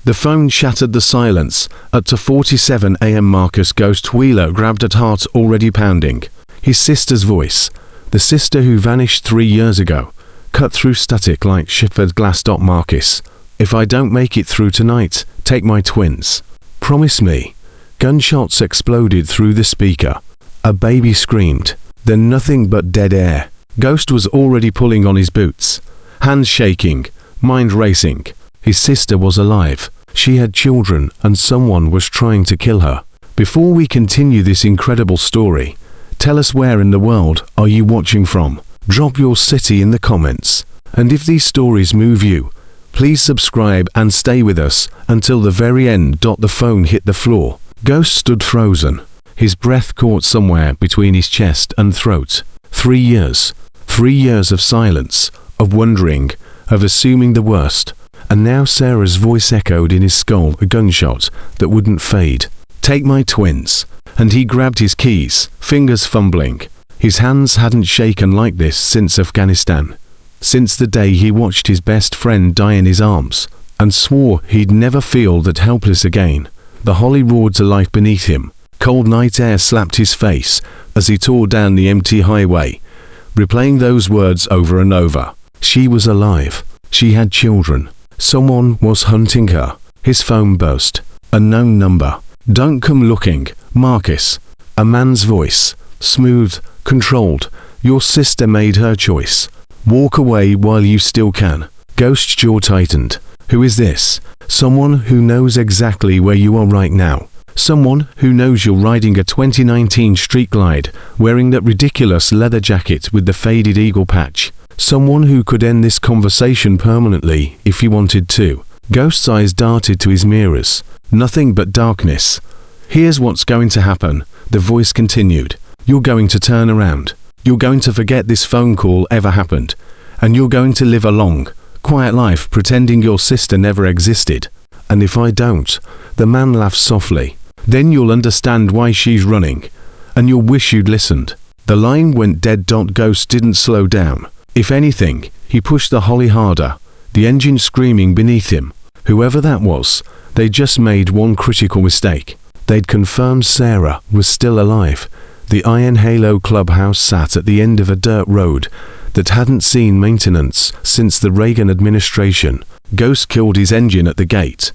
The phone shattered the silence. At 2:47 a.m. Marcus Ghost Wheeler grabbed at heart already pounding. His sister's voice, the sister who vanished 3 years ago, cut through static like shivered glass. Marcus, if I don't make it through tonight, take my twins. Promise me. Gunshots exploded through the speaker. A baby screamed. Then nothing but dead air. Ghost was already pulling on his boots. Hands shaking, mind racing. His sister was alive. She had children and someone was trying to kill her. Before we continue this incredible story, tell us where in the world are you watching from? Drop your city in the comments. And if these stories move you, please subscribe and stay with us until the very end. The phone hit the floor. Ghost stood frozen. His breath caught somewhere between his chest and throat. 3 years. 3 years of silence, of wondering, of assuming the worst. And now Sarah's voice echoed in his skull, a gunshot that wouldn't fade. Take my twins. And he grabbed his keys, fingers fumbling. His hands hadn't shaken like this since Afghanistan. Since the day he watched his best friend die in his arms, and swore he'd never feel that helpless again. The holly roared to life beneath him. Cold night air slapped his face as he tore down the empty highway, replaying those words over and over. She was alive. She had children. Someone was hunting her. His phone buzzed. Unknown number. Don't come looking, Marcus. A man's voice. Smooth, controlled. Your sister made her choice. Walk away while you still can. Ghost's jaw tightened. Who is this? Someone who knows exactly where you are right now. Someone who knows you're riding a 2019 Street Glide, wearing that ridiculous leather jacket with the faded eagle patch. Someone who could end this conversation permanently if he wanted to. Ghost's eyes darted to his mirrors. Nothing but darkness. Here's what's going to happen, the voice continued. You're going to turn around. You're going to forget this phone call ever happened. And you're going to live a long, quiet life pretending your sister never existed. And if I don't, the man laughed softly. Then you'll understand why she's running. And you'll wish you'd listened. The line went dead. Ghost didn't slow down. If anything, he pushed the holly harder, the engine screaming beneath him. Whoever that was, they just made one critical mistake. They'd confirmed Sarah was still alive. The Iron Halo clubhouse sat at the end of a dirt road that hadn't seen maintenance since the Reagan administration. Ghost killed his engine at the gate,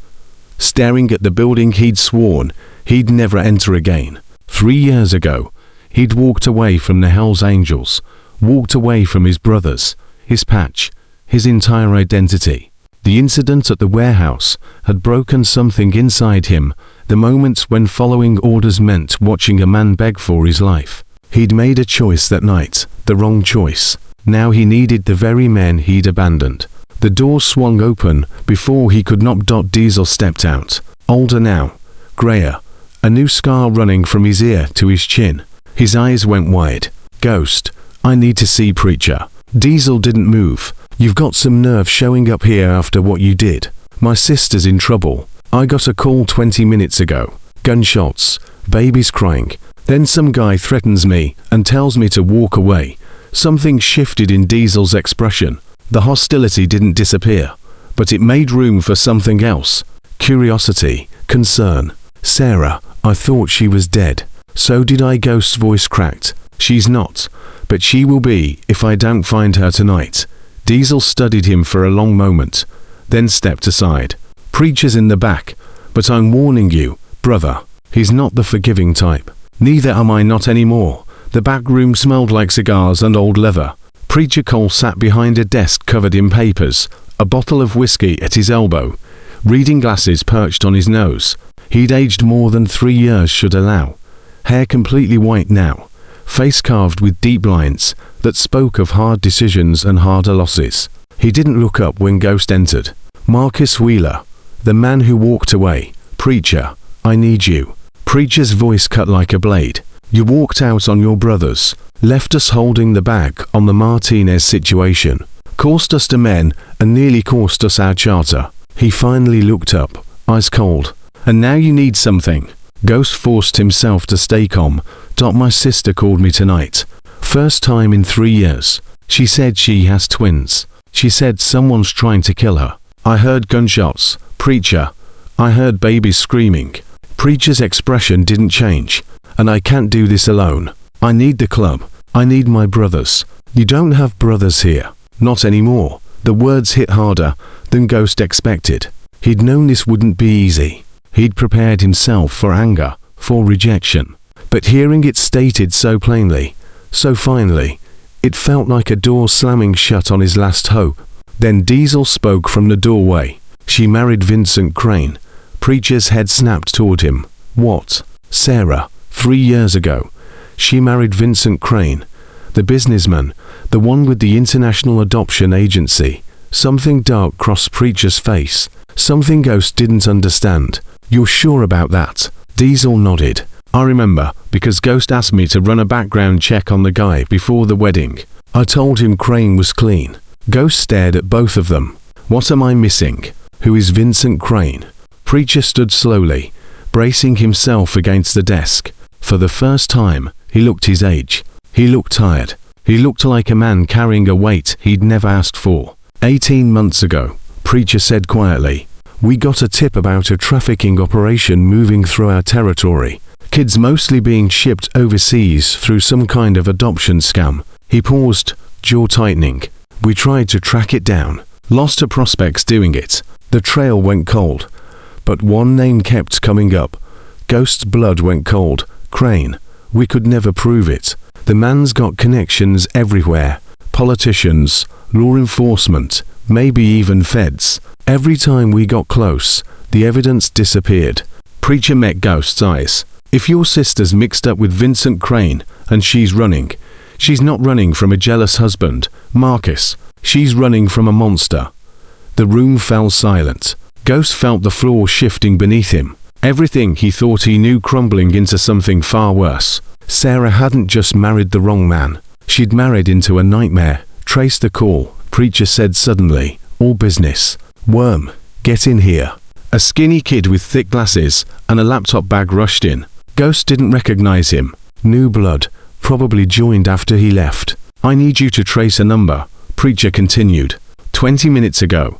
staring at the building he'd sworn he'd never enter again. 3 years ago, he'd walked away from the Hells Angels, walked away from his brothers, his patch, his entire identity. The incident at the warehouse had broken something inside him, the moments when following orders meant watching a man beg for his life. He'd made a choice that night, the wrong choice. Now he needed the very men he'd abandoned. The door swung open before he could knock. Diesel stepped out, older now, grayer, a new scar running from his ear to his chin. His eyes went wide. Ghost, I need to see Preacher. Diesel didn't move. You've got some nerve showing up here after what you did. My sister's in trouble. I got a call 20 minutes ago. Gunshots, babies crying. Then some guy threatens me and tells me to walk away. Something shifted in Diesel's expression. The hostility didn't disappear, but it made room for something else. Curiosity, concern. Sarah, I thought she was dead. So did I. Ghost's voice cracked. She's not, but she will be if I don't find her tonight. Diesel studied him for a long moment, then stepped aside. Preacher's in the back, but I'm warning you, brother, he's not the forgiving type. Neither am I not anymore. The back room smelled like cigars and old leather. Preacher Cole sat behind a desk covered in papers, a bottle of whiskey at his elbow, reading glasses perched on his nose. He'd aged more than 3 years should allow. Hair completely white now, face carved with deep lines that spoke of hard decisions and harder losses. He didn't look up when Ghost entered. Marcus Wheeler, the man who walked away. Preacher, I need you. Preacher's voice cut like a blade. You walked out on your brothers, left us holding the bag on the Martinez situation, cost us to men and nearly cost us our charter. He finally looked up, eyes cold. And now you need something. Ghost forced himself to stay calm. My sister called me tonight. First time in 3 years. She said she has twins. She said someone's trying to kill her. I heard gunshots. Preacher, I heard babies screaming. Preacher's expression didn't change. And I can't do this alone. I need the club. I need my brothers. You don't have brothers here. Not anymore. The words hit harder than Ghost expected. He'd known this wouldn't be easy. He'd prepared himself for anger, for rejection. But hearing it stated so plainly, so finally, it felt like a door slamming shut on his last hope. Then Diesel spoke from the doorway. She married Vincent Crane. Preacher's head snapped toward him. What? Sarah, 3 years ago. She married Vincent Crane, the businessman, the one with the international adoption agency. Something dark crossed Preacher's face. Something Ghost didn't understand. You're sure about that? Diesel nodded. I remember, because Ghost asked me to run a background check on the guy before the wedding. I told him Crane was clean. Ghost stared at both of them. What am I missing? Who is Vincent Crane? Preacher stood slowly, bracing himself against the desk. For the first time, he looked his age. He looked tired. He looked like a man carrying a weight he'd never asked for. 18 months ago, Preacher said quietly, we got a tip about a trafficking operation moving through our territory. Kids mostly being shipped overseas through some kind of adoption scam. He paused, jaw tightening. We tried to track it down. Lost to prospects doing it. The trail went cold. But one name kept coming up. Ghost's blood went cold. Crane. We could never prove it. The man's got connections everywhere. Politicians, law enforcement, maybe even feds. Every time we got close, the evidence disappeared. Preacher met Ghost's eyes. If your sister's mixed up with Vincent Crane and she's not running from a jealous husband, Marcus. She's running from a monster. The room fell silent. Ghost felt the floor shifting beneath him. Everything he thought he knew crumbling into something far worse. Sarah hadn't just married the wrong man. She'd married into a nightmare. Trace the call, Preacher said suddenly. All business. Worm, get in here. A skinny kid with thick glasses and a laptop bag rushed in. Ghost didn't recognize him. New blood, probably joined after he left. I need you to trace a number, Preacher continued. 20 minutes ago.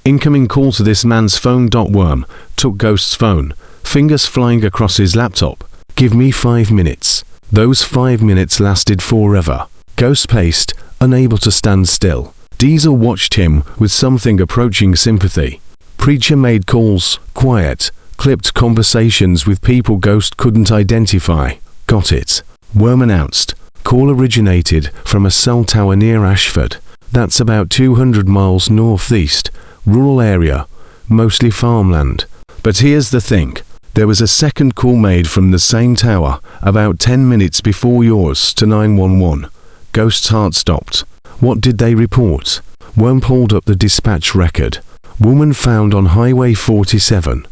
Incoming call to this man's phone. Worm took Ghost's phone, fingers flying across his laptop. Give me 5 minutes. Those 5 minutes lasted forever. Ghost paced, unable to stand still. Diesel watched him with something approaching sympathy. Preacher made calls, quiet, clipped conversations with people Ghost couldn't identify. Got it. Worm announced. Call originated from a cell tower near Ashford. That's about 200 miles northeast. Rural area. Mostly farmland. But here's the thing. There was a second call made from the same tower about 10 minutes before yours to 911. Ghost's heart stopped. What did they report? Worm pulled up the dispatch record. Woman found on Highway 47.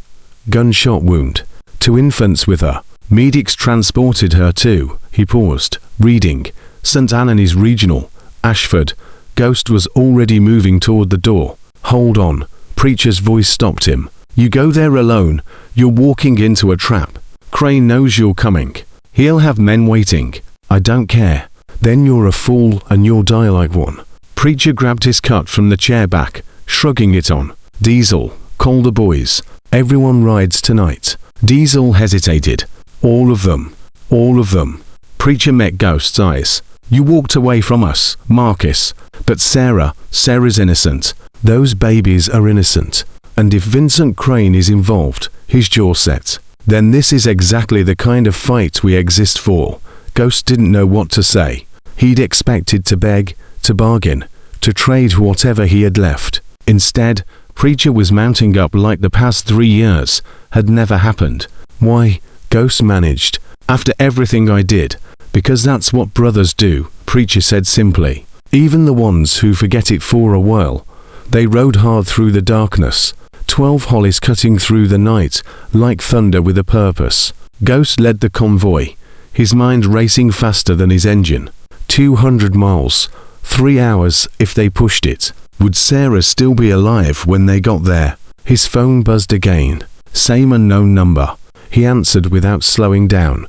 Gunshot wound. 2 infants with her. Medics transported her to, he paused, reading, St. Anthony's Regional, Ashford. Ghost was already moving toward the door. Hold on. Preacher's voice stopped him. You go there alone. You're walking into a trap. Crane knows you're coming. He'll have men waiting. I don't care. Then you're a fool and you'll die like one. Preacher grabbed his cut from the chair back, shrugging it on. Diesel, call the boys. Everyone rides tonight. Diesel hesitated. All of them. All of them. Preacher met Ghost's eyes. You walked away from us, Marcus. But Sarah's innocent. Those babies are innocent. And if Vincent Crane is involved, his jaw set. Then this is exactly the kind of fight we exist for. Ghost didn't know what to say. He'd expected to beg, to bargain, to trade whatever he had left. Instead, Preacher was mounting up like the past 3 years had never happened. Why? Ghost managed. After everything I did. Because that's what brothers do, Preacher said simply. Even the ones who forget it for a while. They rode hard through the darkness. 12 hollies cutting through the night, like thunder with a purpose. Ghost led the convoy, his mind racing faster than his engine. 200 miles. 3 hours if they pushed it. Would Sarah still be alive when they got there? His phone buzzed again. Same unknown number. He answered without slowing down.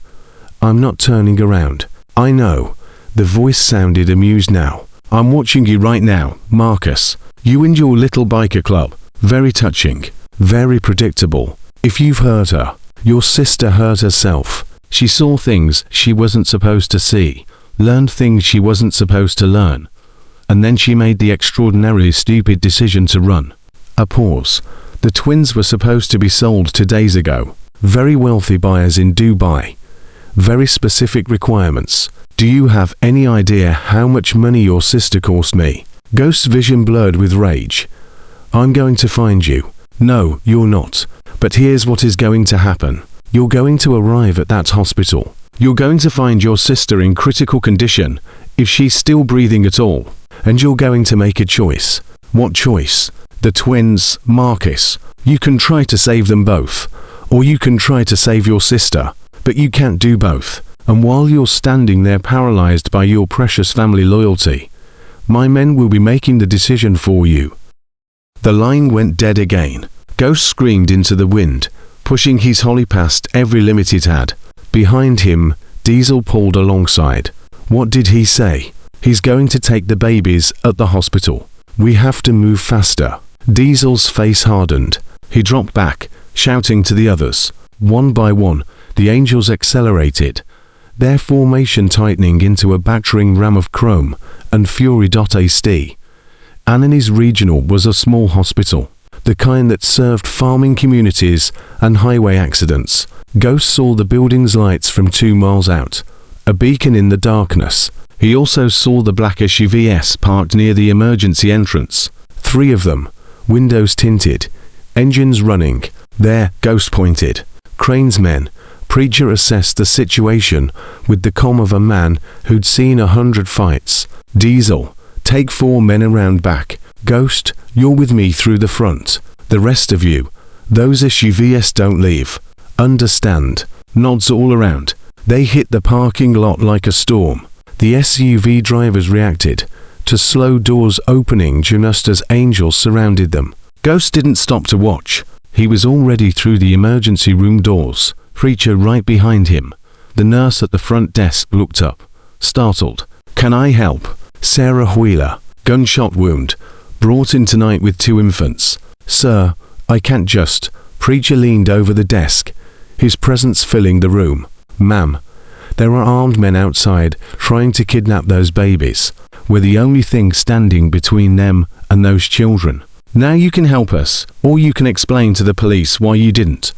I'm not turning around. I know. The voice sounded amused now. I'm watching you right now, Marcus. You and your little biker club. Very touching. Very predictable. If you've hurt her, your sister hurt herself. She saw things she wasn't supposed to see, learned things she wasn't supposed to learn, and then she made the extraordinarily stupid decision to run. A pause. The twins were supposed to be sold 2 days ago. Very wealthy buyers in Dubai. Very specific requirements. Do you have any idea how much money your sister cost me? Ghost's vision blurred with rage. I'm going to find you. No, you're not. But here's what is going to happen. You're going to arrive at that hospital. You're going to find your sister in critical condition, if she's still breathing at all. And you're going to make a choice. What choice? The twins, Marcus. You can try to save them both. Or you can try to save your sister. But you can't do both. And while you're standing there paralyzed by your precious family loyalty, my men will be making the decision for you. The line went dead again. Ghost screamed into the wind, pushing his holly past every limit it had. Behind him, Diesel pulled alongside. What did he say? He's going to take the babies at the hospital. We have to move faster. Diesel's face hardened. He dropped back, shouting to the others. One by one, the angels accelerated, their formation tightening into a battering ram of chrome and fury.ast. Anani's Regional was a small hospital, the kind that served farming communities and highway accidents. Ghost saw the building's lights from 2 miles out, a beacon in the darkness. He also saw the black SUVs parked near the emergency entrance. 3 of them, windows tinted, engines running. There, Ghost pointed. Crane's men. Preacher assessed the situation with the calm of a man who'd seen 100 fights. Diesel, take 4 men around back. Ghost, you're with me through the front. The rest of you, those SUVs don't leave. Understand? Nods all around. They hit the parking lot like a storm. The SUV drivers reacted to slow doors opening just as angels surrounded them. Ghost didn't stop to watch. He was already through the emergency room doors. Preacher right behind him. The nurse at the front desk looked up, startled. Can I help? Sarah Wheeler, gunshot wound, brought in tonight with 2 infants. Sir, I can't just. Preacher leaned over the desk, his presence filling the room. Ma'am, there are armed men outside trying to kidnap those babies. We're the only thing standing between them and those children. Now you can help us, or you can explain to the police why you didn't.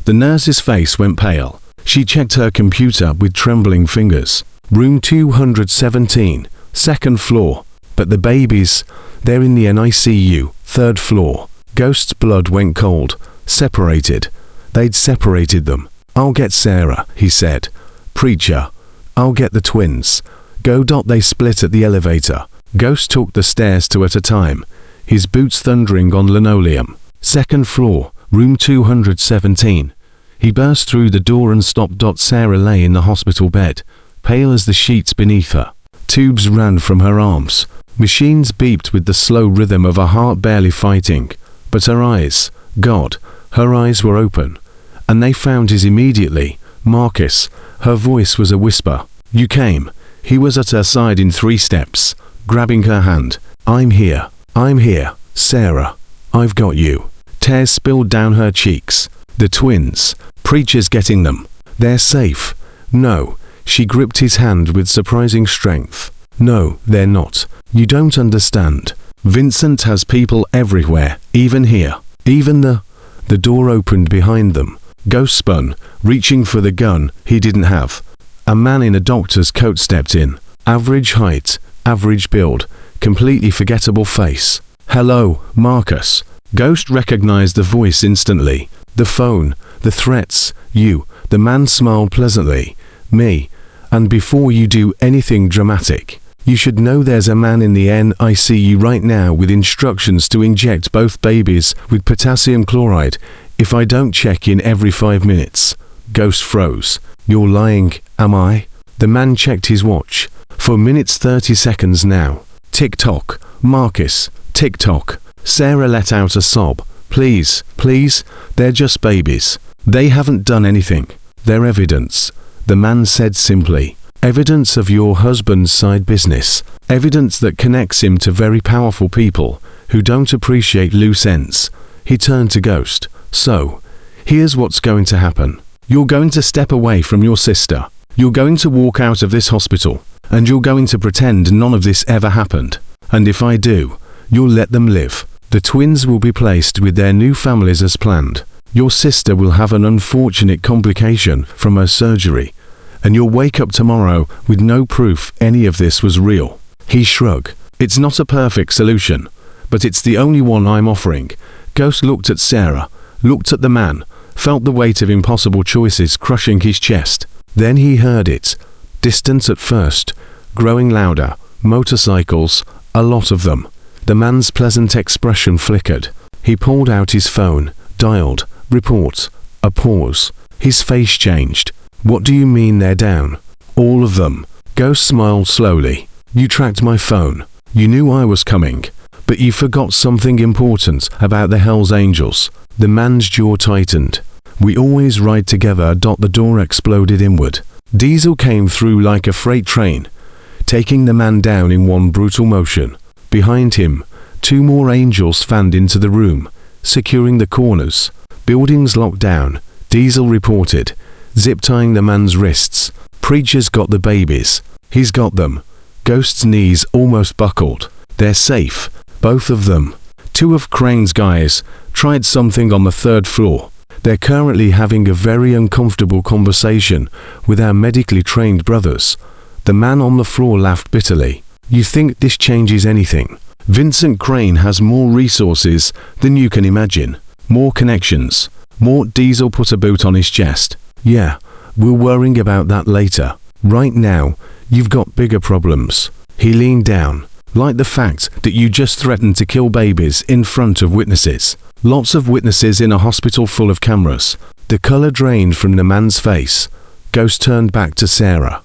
The nurse's face went pale. She checked her computer with trembling fingers. Room 217, 2nd floor. But the babies, they're in the NICU, 3rd floor. Ghost's blood went cold. Separated. They'd separated them. I'll get Sarah, he said. Preacher, I'll get the twins. Go. They split at the elevator. Ghost took the stairs 2 at a time, his boots thundering on linoleum. 2nd floor, room 217. He burst through the door and stopped. Sarah lay in the hospital bed, pale as the sheets beneath her. Tubes ran from her arms. Machines beeped with the slow rhythm of a heart barely fighting. But her eyes, God, her eyes were open. And they found his immediately. Marcus, her voice was a whisper. You came. He was at her side in 3 steps, grabbing her hand. I'm here. I'm here. Sarah, I've got you. Tears spilled down her cheeks. The twins. Preacher's getting them. They're safe. No. She gripped his hand with surprising strength. No, they're not. You don't understand. Vincent has people everywhere, even here. Even the door opened behind them. Ghost spun, reaching for the gun he didn't have. A man in a doctor's coat stepped in. Average height, average build, completely forgettable face. Hello, Marcus. Ghost recognized the voice instantly. The phone, the threats, you. The man smiled pleasantly. Me. And before you do anything dramatic, you should know there's a man in the NICU right now with instructions to inject both babies with potassium chloride if I don't check in every 5 minutes. Ghost froze. You're lying, am I? The man checked his watch. 4 minutes 30 seconds now. Tick-tock. Marcus. Tick-tock. Sarah let out a sob. Please, please, they're just babies. They haven't done anything. They're evidence. The man said simply. Evidence of your husband's side business. Evidence that connects him to very powerful people who don't appreciate loose ends. He turned to Ghost. So, here's what's going to happen. You're going to step away from your sister. You're going to walk out of this hospital, and you're going to pretend none of this ever happened. And if I do, you'll let them live. The twins will be placed with their new families as planned. Your sister will have an unfortunate complication from her surgery, and you'll wake up tomorrow with no proof any of this was real. He shrugged. It's not a perfect solution, but it's the only one I'm offering. Ghost looked at Sarah, looked at the man, felt the weight of impossible choices crushing his chest. Then he heard it. Distant at first, growing louder. Motorcycles, a lot of them. The man's pleasant expression flickered. He pulled out his phone, dialed, report. A pause. His face changed. What do you mean they're down? All of them. Ghost smiled slowly. You tracked my phone. You knew I was coming. But you forgot something important about the Hells Angels. The man's jaw tightened. We always ride together. The door exploded inward. Diesel came through like a freight train, taking the man down in one brutal motion. Behind him, 2 more angels fanned into the room, securing the corners. Buildings locked down. Diesel reported, zip-tying the man's wrists. Preacher's got the babies. He's got them. Ghost's knees almost buckled. They're safe. Both of them. 2 of Crane's guys tried something on the 3rd floor. They're currently having a very uncomfortable conversation with our medically trained brothers. The man on the floor laughed bitterly. You think this changes anything? Vincent Crane has more resources than you can imagine. More connections. More. Diesel put a boot on his chest. Yeah, we're worrying about that later. Right now, you've got bigger problems. He leaned down. Like the fact that you just threatened to kill babies in front of witnesses. Lots of witnesses in a hospital full of cameras. The color drained from the man's face. Ghost turned back to Sarah.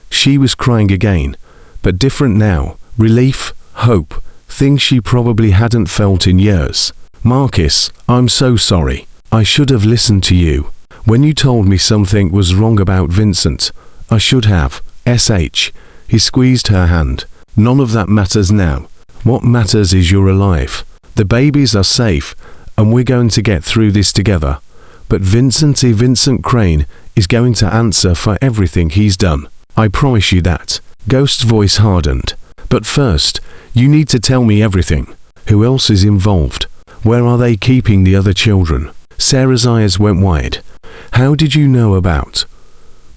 She was crying again, but different now. Relief, hope, things she probably hadn't felt in years. Marcus, I'm so sorry. I should have listened to you. When you told me something was wrong about Vincent, I should have. SH. He squeezed her hand. None of that matters now. What matters is you're alive. The babies are safe, and we're going to get through this together. But Vincent Crane is going to answer for everything he's done. I promise you that. Ghost's voice hardened. But first, you need to tell me everything. Who else is involved? Where are they keeping the other children? Sarah's eyes went wide. How did you know about?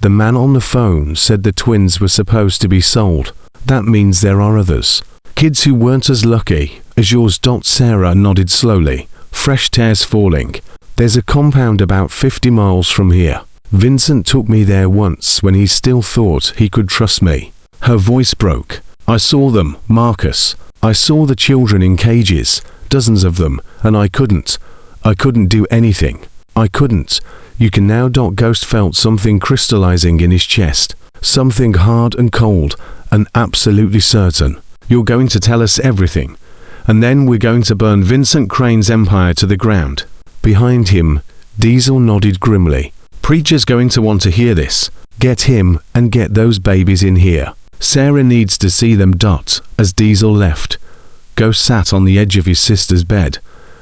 The man on the phone said the twins were supposed to be sold. That means there are others. Kids who weren't as lucky as yours. Sarah nodded slowly. Fresh tears falling. There's a compound about 50 miles from here. Vincent took me there once when he still thought he could trust me. Her voice broke. I saw them, Marcus. I saw the children in cages, dozens of them, and I couldn't do anything. I couldn't. You can now. Ghost felt something crystallizing in his chest. Something hard and cold and absolutely certain. You're going to tell us everything. And then we're going to burn Vincent Crane's empire to the ground. Behind him, Diesel nodded grimly. Preacher's going to want to hear this. Get him and get those babies in here. Sarah needs to see them. As Diesel left, Ghost sat on the edge of his sister's bed,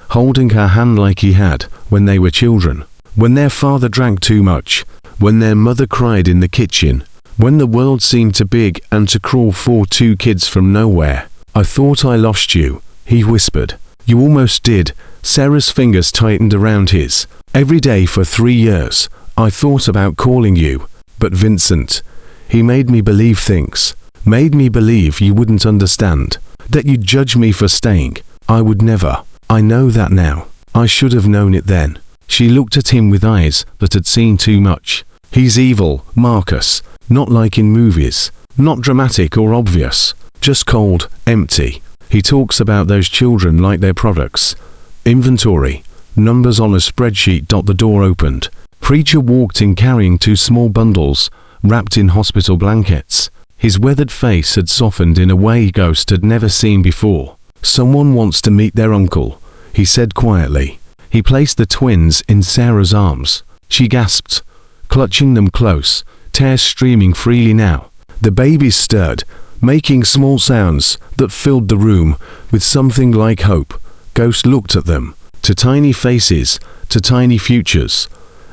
holding her hand like he had when they were children. When their father drank too much. When their mother cried in the kitchen. When the world seemed too big and to crawl for 2 kids from nowhere. I thought I lost you, he whispered. You almost did. Sarah's fingers tightened around his. Every day for 3 years, I thought about calling you. But Vincent, he made me believe things. Made me believe you wouldn't understand. That you'd judge me for staying. I would never. I know that now. I should have known it then. She looked at him with eyes that had seen too much. He's evil, Marcus. Not like in movies. Not dramatic or obvious. Just cold, empty. He talks about those children like they're products. Inventory. Numbers on a spreadsheet. The door opened. Preacher walked in carrying 2 small bundles, wrapped in hospital blankets. His weathered face had softened in a way Ghost had never seen before. Someone wants to meet their uncle, he said quietly. He placed the twins in Sarah's arms. She gasped, clutching them close, tears streaming freely now. The babies stirred, making small sounds that filled the room with something like hope. Ghost looked at them. to tiny faces, to tiny futures.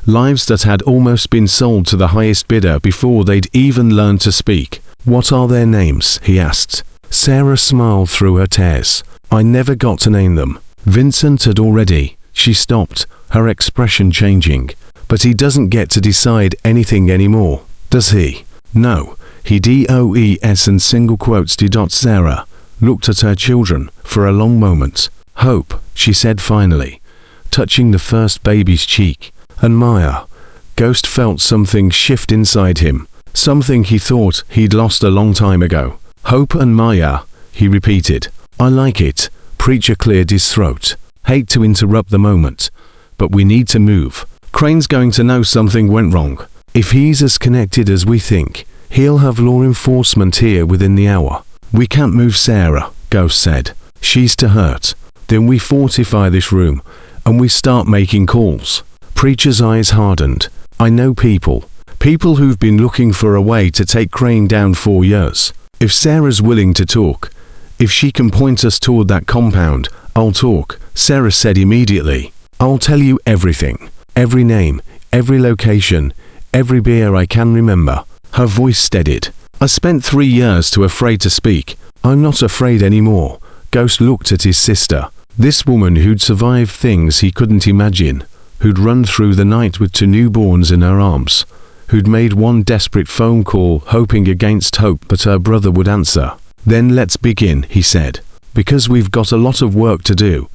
Lives that had almost been sold to the highest bidder before they'd even learned to speak. "What are their names?" he asked. Sarah smiled through her tears. "I never got to name them." Vincent had already. She stopped, her expression changing. "But he doesn't get to decide anything anymore, does he?" "No, he does and single quotes dot Sarah looked at her children for a long moment. "Hope," she said finally, touching the first baby's cheek. "And Maya." Ghost felt something shift inside him, something he thought he'd lost a long time ago. "Hope and Maya," he repeated. "I like it." Preacher cleared his throat. "Hate to interrupt the moment, but we need to move. Crane's going to know something went wrong. If he's as connected as we think, he'll have law enforcement here within the hour." "We can't move Sarah," Ghost said. "She's too hurt." "Then we fortify this room, and we start making calls." Preacher's eyes hardened. "I know people who've been looking for a way to take Crane down 4 years. If Sarah's willing to talk, if she can point us toward that compound, I'll talk," Sarah said immediately. "I'll tell you everything. Every name, every location, every beer I can remember." Her voice steadied. "I spent 3 years too afraid to speak. I'm not afraid anymore." Ghost looked at his sister. This woman who'd survived things he couldn't imagine, who'd run through the night with 2 newborns in her arms, who'd made one desperate phone call hoping against hope that her brother would answer. "Then let's begin," he said, "because we've got a lot of work to do."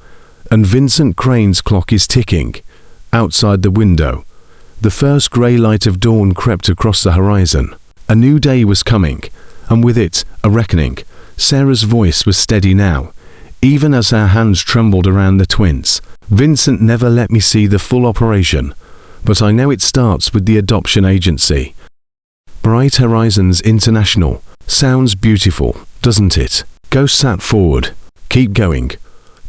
And Vincent Crane's clock is ticking. Outside the window, the first grey light of dawn crept across the horizon. A new day was coming, and with it, a reckoning. Sarah's voice was steady now, even as her hands trembled around the twins. "Vincent never let me see the full operation, but I know it starts with the adoption agency. Bright Horizons International. Sounds beautiful, doesn't it?" Ghost sat forward. "Keep going.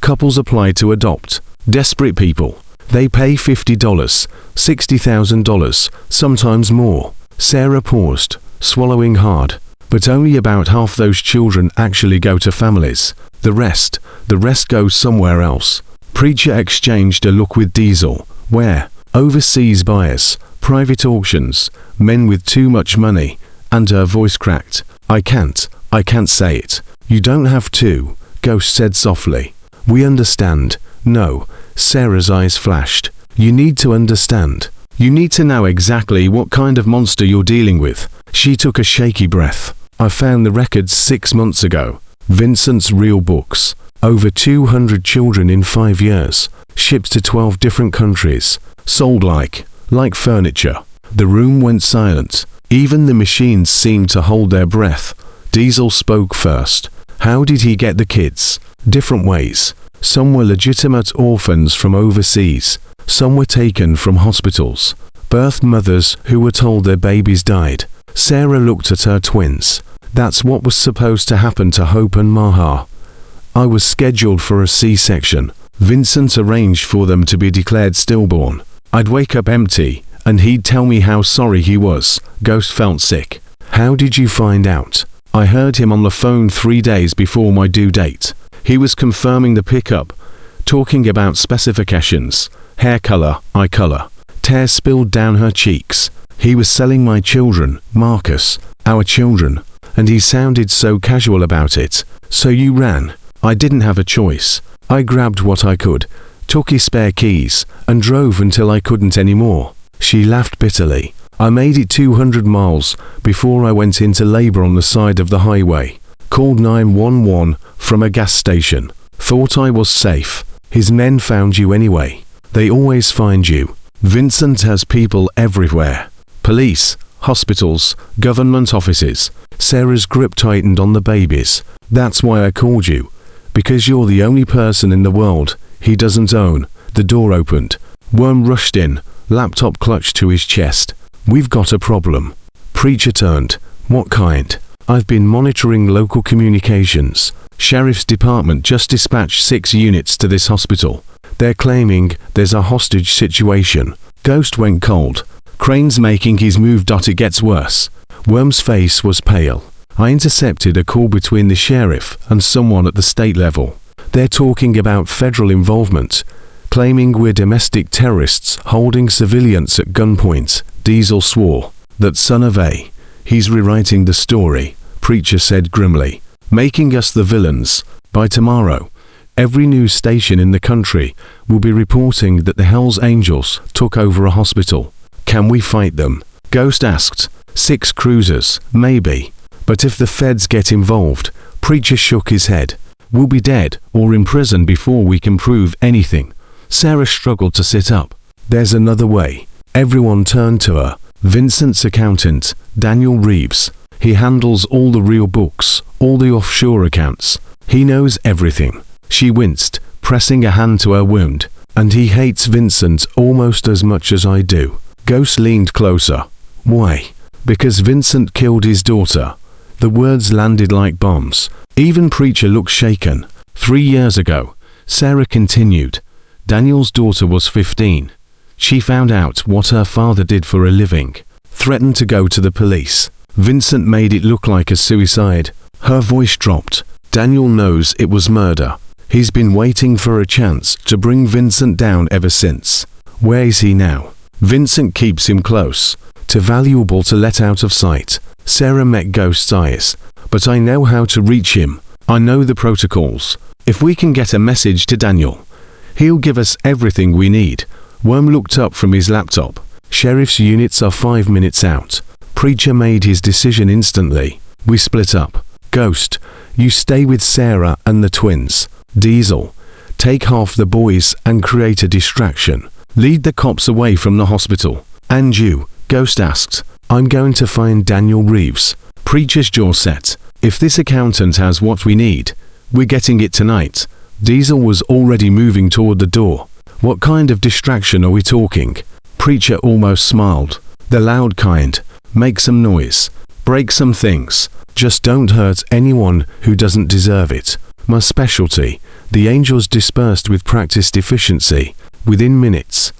Couples apply to adopt. Desperate people. They pay $50, $60,000, sometimes more." Sarah paused, swallowing hard. "But only about half those children actually go to families. The rest goes somewhere else." Preacher exchanged a look with Diesel. "Where?" "Overseas buyers, private auctions, men with too much money," and her voice cracked. I can't say it." "You don't have to," Ghost said softly. "We understand." "No," Sarah's eyes flashed. "You need to understand. You need to know exactly what kind of monster you're dealing with." She took a shaky breath. "I found the records 6 months ago. Vincent's real books. Over 200 children in 5 years. Shipped to 12 different countries. Sold like furniture." The room went silent. Even the machines seemed to hold their breath. Diesel spoke first. "How did he get the kids?" "Different ways. Some were legitimate orphans from overseas. Some were taken from hospitals. Birth mothers who were told their babies died." Sarah looked at her twins. "That's what was supposed to happen to Hope and Maha. I was scheduled for a C-section. Vincent arranged for them to be declared stillborn. I'd wake up empty, and he'd tell me how sorry he was." Ghost felt sick. "How did you find out?" "I heard him on the phone 3 days before my due date. He was confirming the pickup, talking about specifications, hair color, eye color." Tears spilled down her cheeks. "He was selling my children, Marcus, our children, and he sounded so casual about it." "So you ran?" "I didn't have a choice. I grabbed what I could, took his spare keys, and drove until I couldn't anymore." She laughed bitterly. "I made it 200 miles before I went into labor on the side of the highway. Called 911 from a gas station. Thought I was safe. His men found you anyway. They always find you. Vincent has people everywhere. Police, hospitals, government offices." Sarah's grip tightened on the babies. "That's why I called you. Because you're the only person in the world he doesn't own." The door opened. Worm rushed in, laptop clutched to his chest. "We've got a problem." Preacher turned. "What kind?" "I've been monitoring local communications. Sheriff's Department just dispatched 6 units to this hospital. They're claiming there's a hostage situation." Ghost went cold. "Crane's making his move. It gets worse." Worm's face was pale. "I intercepted a call between the sheriff and someone at the state level. They're talking about federal involvement, claiming we're domestic terrorists holding civilians at gunpoint. Diesel swore. That son of a... He's rewriting the story, Preacher said grimly, making us the villains. By tomorrow, every news station in the country will be reporting that the Hells Angels took over a hospital. Can we fight them? Ghost asked. 6 cruisers, maybe. But if the feds get involved, Preacher shook his head. We'll be dead or in prison before we can prove anything. Sarah struggled to sit up. There's another way. Everyone turned to her. Vincent's accountant, Daniel Reeves. He handles all the real books, all the offshore accounts. He knows everything. She winced, pressing a hand to her wound. And he hates Vincent almost as much as I do. Ghost leaned closer. Why? Because Vincent killed his daughter. The words landed like bombs. Even Preacher looked shaken. 3 years ago, Sarah continued. Daniel's daughter was 15. She found out what her father did for a living. Threatened to go to the police. Vincent made it look like a suicide. Her voice dropped. Daniel knows it was murder. He's been waiting for a chance to bring Vincent down ever since. Where is he now? Vincent keeps him close. Too valuable to let out of sight. Sarah met Ghost's eyes. But I know how to reach him. I know the protocols. If we can get a message to Daniel, he'll give us everything we need. Worm looked up from his laptop. Sheriff's units are 5 minutes out. Preacher made his decision instantly. We split up. Ghost, you stay with Sarah and the twins. Diesel, take half the boys and create a distraction. Lead the cops away from the hospital. And you, Ghost asked. I'm going to find Daniel Reeves. Preacher's jaw set. If this accountant has what we need, we're getting it tonight. Diesel was already moving toward the door. What kind of distraction are we talking? Preacher almost smiled. The loud kind. Make some noise. Break some things. Just don't hurt anyone who doesn't deserve it. My specialty. The angels dispersed with practiced efficiency. Within minutes,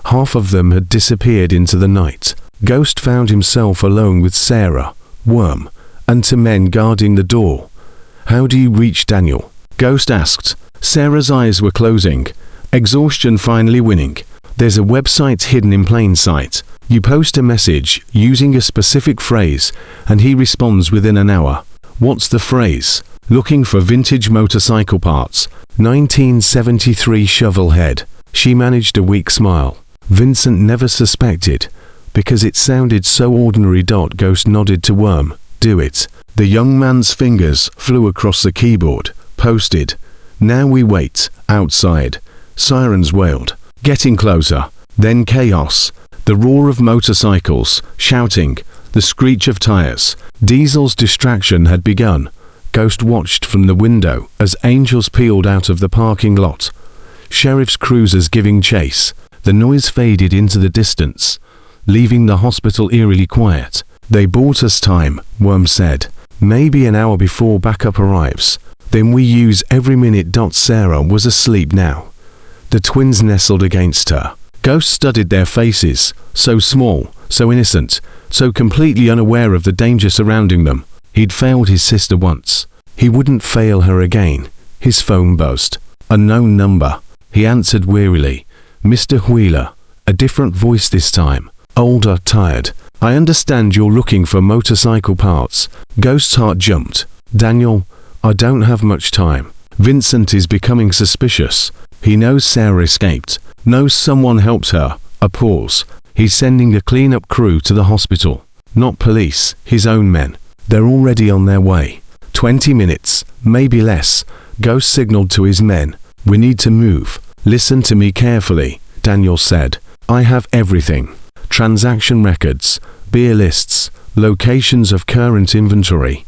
half of them had disappeared into the night. Ghost found himself alone with Sarah, Worm, and 2 men guarding the door. How do you reach Daniel? Ghost asked. Sarah's eyes were closing. Exhaustion finally winning. There's a website hidden in plain sight. You post a message using a specific phrase and he responds within an hour. What's the phrase? Looking for vintage motorcycle parts. 1973 shovel head. She managed a weak smile. Vincent never suspected, because it sounded so ordinary. Ghost nodded to Worm. Do it. The young man's fingers flew across the keyboard. Posted. Now we wait. Outside. Sirens wailed. Getting closer. Then chaos. The roar of motorcycles, shouting, the screech of tires. Diesel's distraction had begun. Ghost watched from the window as angels peeled out of the parking lot. Sheriff's cruisers giving chase. The noise faded into the distance, leaving the hospital eerily quiet. They bought us time, Worm said. Maybe an hour before backup arrives. Then we use every minute. Sarah was asleep now. The twins nestled against her. Ghost studied their faces, so small, so innocent, so completely unaware of the danger surrounding them. He'd failed his sister once. He wouldn't fail her again. His phone buzzed. Unknown number. He answered wearily. Mr. Wheeler. A different voice this time. Older, tired. I understand you're looking for motorcycle parts. Ghost's heart jumped. Daniel, I don't have much time. Vincent is becoming suspicious. He knows Sarah escaped. Knows someone helped her. A pause. He's sending a cleanup crew to the hospital. Not police, his own men. They're already on their way. 20 minutes, maybe less. Ghost signaled to his men. We need to move. Listen to me carefully, Daniel said. I have everything. Transaction records, beer lists, locations of current inventory.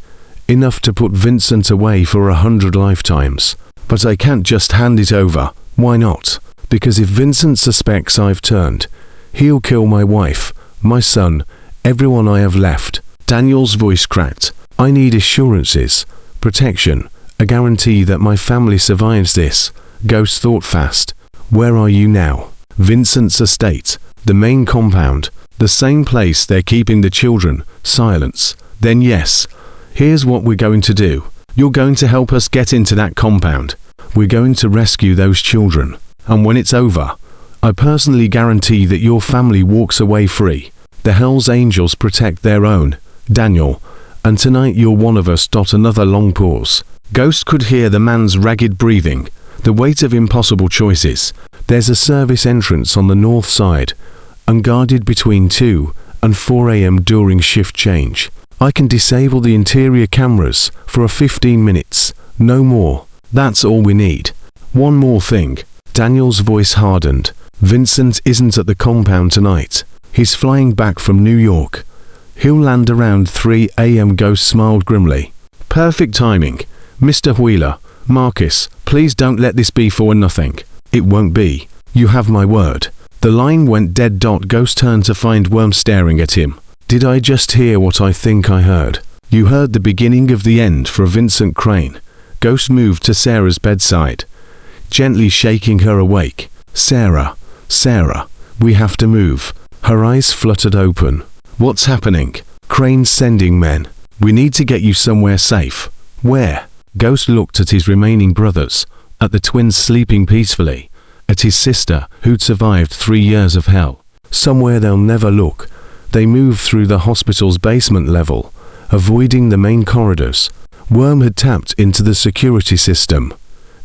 Enough to put Vincent away for 100 lifetimes. But I can't just hand it over. Why not? Because if Vincent suspects I've turned, he'll kill my wife, my son, everyone I have left. Daniel's voice cracked. I need assurances, protection, a guarantee that my family survives this. Ghost thought fast. Where are you now? Vincent's estate, the main compound, the same place they're keeping the children. Silence. Then yes. Here's what we're going to do. You're going to help us get into that compound. We're going to rescue those children. And when it's over, I personally guarantee that your family walks away free. The Hell's Angels protect their own, Daniel. And tonight you're one of us. Another long pause. Ghost could hear the man's ragged breathing, the weight of impossible choices. There's a service entrance on the north side, unguarded between 2 and 4 a.m. during shift change. I can disable the interior cameras for 15 minutes, no more. That's all we need. One more thing. Daniel's voice hardened. Vincent isn't at the compound tonight. He's flying back from New York. He'll land around 3 a.m. Ghost smiled grimly. Perfect timing. Mr. Wheeler, Marcus, please don't let this be for nothing. It won't be. You have my word. The line went dead. Ghost turned to find Worm staring at him. Did I just hear what I think I heard? You heard the beginning of the end for Vincent Crane. Ghost moved to Sarah's bedside, gently shaking her awake. Sarah, we have to move. Her eyes fluttered open. What's happening? Crane's sending men. We need to get you somewhere safe. Where? Ghost looked at his remaining brothers, at the twins sleeping peacefully, at his sister, who'd survived 3 years of hell. Somewhere they'll never look. They moved through the hospital's basement level, avoiding the main corridors. Worm had tapped into the security system,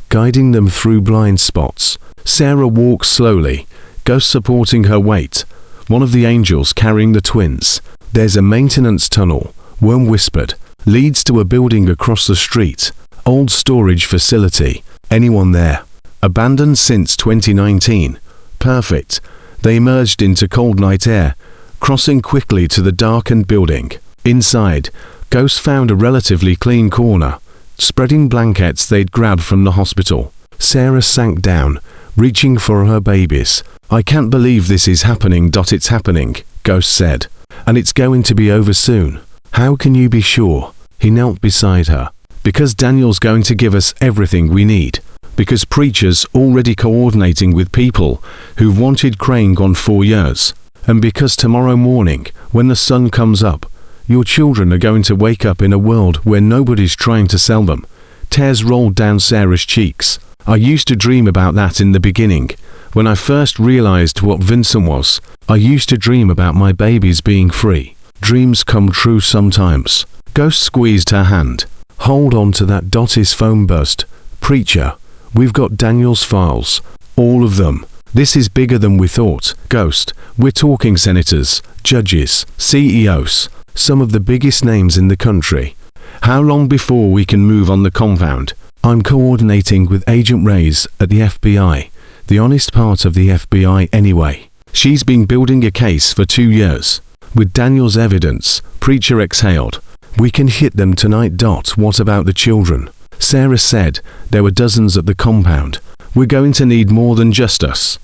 guiding them through blind spots. Sarah walked slowly, Ghost supporting her weight, one of the angels carrying the twins. There's a maintenance tunnel, Worm whispered, leads to a building across the street. Old storage facility. Anyone there? Abandoned since 2019. Perfect. They emerged into cold night air, crossing quickly to the darkened building. Inside, Ghost found a relatively clean corner, spreading blankets they'd grabbed from the hospital. Sarah sank down, reaching for her babies. I can't believe this is happening. It's happening, Ghost said. And it's going to be over soon. How can you be sure? He knelt beside her. Because Daniel's going to give us everything we need. Because Preacher's already coordinating with people who've wanted Crane gone 4 years. And because tomorrow morning, when the sun comes up, your children are going to wake up in a world where nobody's trying to sell them. Tears rolled down Sarah's cheeks. I used to dream about that in the beginning. When I first realized what Vincent was, I used to dream about my babies being free. Dreams come true sometimes. Ghost squeezed her hand. Hold on to that. His phone buzzed. Preacher, we've got Daniel's files. All of them. This is bigger than we thought. Ghost, we're talking senators, judges, CEOs, some of the biggest names in the country. How long before we can move on the compound? I'm coordinating with Agent Reyes at the FBI, the honest part of the FBI anyway. She's been building a case for 2 years. With Daniel's evidence, Preacher exhaled. We can hit them tonight. What about the children? Sarah said there were dozens at the compound. We're going to need more than just us.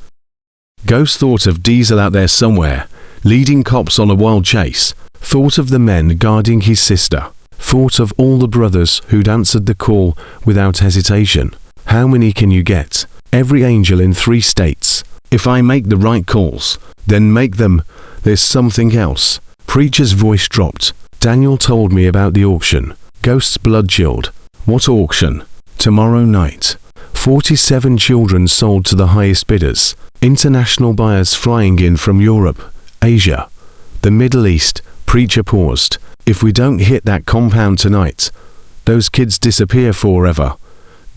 Ghost thought of Diesel out there somewhere, leading cops on a wild chase. Thought of the men guarding his sister. Thought of all the brothers who'd answered the call without hesitation. How many can you get? Every angel in 3 states. If I make the right calls, then make them. There's something else. Preacher's voice dropped. Daniel told me about the auction. Ghost's blood chilled. What auction? Tomorrow night. 47 children sold to the highest bidders. International buyers flying in from Europe, Asia, the Middle East. Preacher paused. If we don't hit that compound tonight, those kids disappear forever.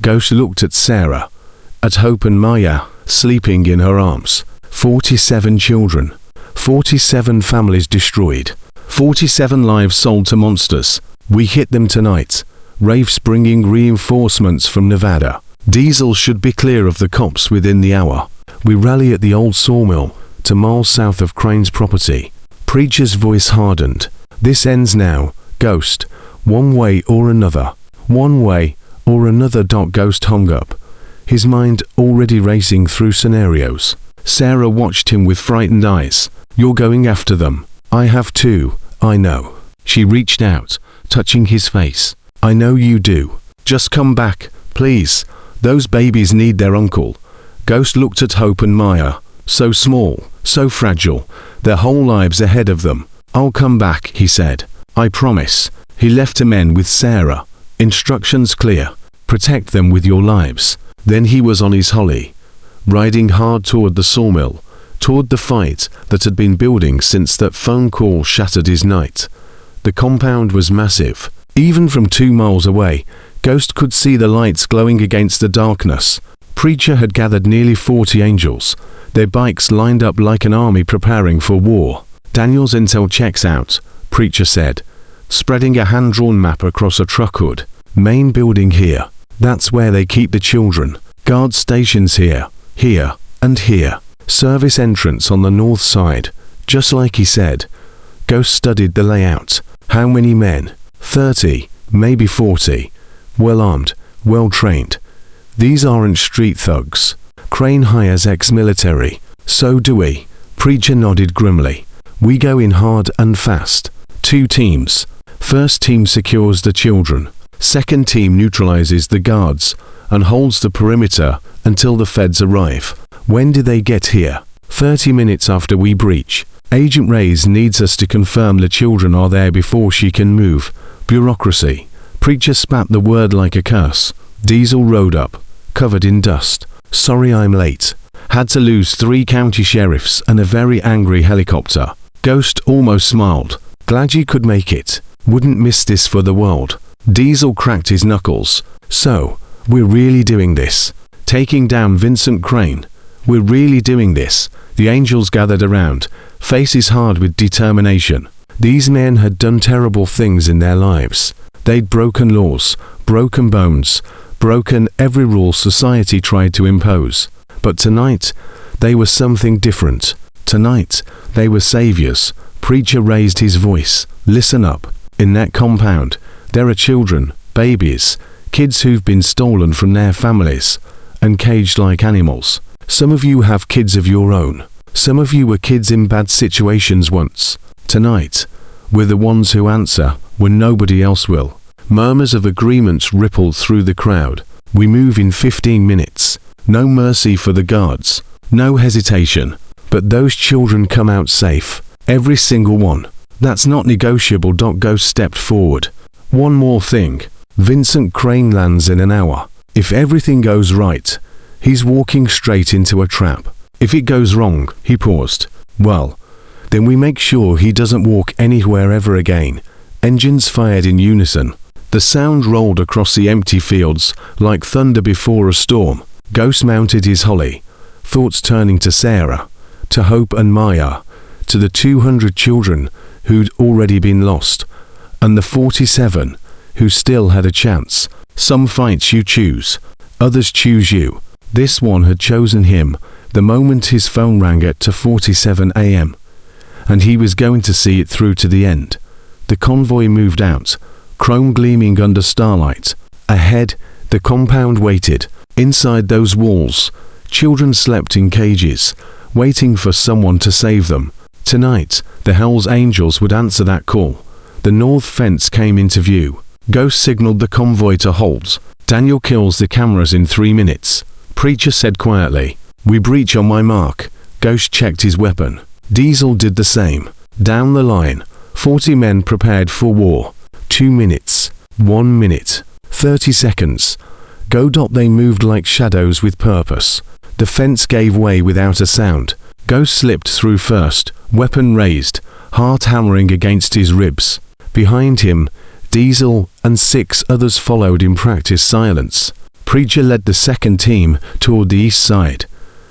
Ghost looked at Sarah, at Hope and Maya, sleeping in her arms. 47 children. 47 families destroyed. 47 lives sold to monsters. We hit them tonight. Rafe's bringing reinforcements from Nevada. Diesel should be clear of the cops within the hour. We rally at the old sawmill, 2 miles south of Crane's property. Preacher's voice hardened. This ends now, Ghost. One way or another. One way or another. Ghost hung up, his mind already racing through scenarios. Sarah watched him with frightened eyes. You're going after them. I have too, I know. She reached out, touching his face. I know you do. Just come back, please. Those babies need their uncle. Ghost looked at Hope and Maya. So small, so fragile, their whole lives ahead of them. I'll come back, he said. I promise. He left him in with Sarah. Instructions clear. Protect them with your lives. Then he was on his holly, riding hard toward the sawmill, toward the fight that had been building since that phone call shattered his night. The compound was massive. Even from 2 miles away, Ghost could see the lights glowing against the darkness. Preacher had gathered nearly 40 angels, their bikes lined up like an army preparing for war. Daniel's intel checks out, Preacher said, spreading a hand-drawn map across a truck hood. Main building here. That's where they keep the children. Guard stations here, here, and here. Service entrance on the north side. Just like he said. Ghost studied the layout. How many men? 30, maybe 40. Well armed, well trained. These aren't street thugs. Crane hires ex-military. So do we. Preacher nodded grimly. We go in hard and fast. 2 teams. First team secures the children. Second team neutralizes the guards and holds the perimeter until the feds arrive. When did they get here? 30 minutes after we breach. Agent Reyes needs us to confirm the children are there before she can move. Bureaucracy. Preacher spat the word like a curse. Diesel rode up, covered in dust. Sorry I'm late. Had to lose 3 county sheriffs and a very angry helicopter. Ghost almost smiled. Glad you could make it. Wouldn't miss this for the world. Diesel cracked his knuckles. So, we're really doing this. Taking down Vincent Crane. We're really doing this. The angels gathered around, faces hard with determination. These men had done terrible things in their lives. They'd broken laws, broken bones, broken every rule society tried to impose. But tonight, they were something different. Tonight, they were saviors. Preacher raised his voice. Listen up. In that compound, there are children, babies, kids who've been stolen from their families and caged like animals. Some of you have kids of your own. Some of you were kids in bad situations once. Tonight, we're the ones who answer when nobody else will. Murmurs of agreement rippled through the crowd. We move in 15 minutes. No mercy for the guards. No hesitation. But those children come out safe. Every single one. That's not negotiable. Ghost stepped forward. One more thing. Vincent Crane lands in an hour. If everything goes right, he's walking straight into a trap. If it goes wrong, he paused. Well, then we make sure he doesn't walk anywhere ever again. Engines fired in unison. The sound rolled across the empty fields like thunder before a storm. Ghost mounted his holly, thoughts turning to Sarah, to Hope and Maya, to the 200 children who'd already been lost, and the 47 who still had a chance. Some fights you choose, others choose you. This one had chosen him the moment his phone rang at 2:47 a.m. and he was going to see it through to the end. The convoy moved out, chrome gleaming under starlight. Ahead, the compound waited. Inside those walls, children slept in cages, waiting for someone to save them. Tonight, the Hell's Angels would answer that call. The north fence came into view. Ghost signaled the convoy to halt. Daniel kills the cameras in 3 minutes. Preacher said quietly, "We breach on my mark." Ghost checked his weapon. Diesel did the same. Down the line, 40 men prepared for war. 2 minutes. 1 minute. 30 seconds. Go. They moved like shadows with purpose. The fence gave way without a sound. Ghost slipped through first, weapon raised, heart hammering against his ribs. Behind him, Diesel and 6 others followed in practiced silence. Preacher led the second team toward the east side,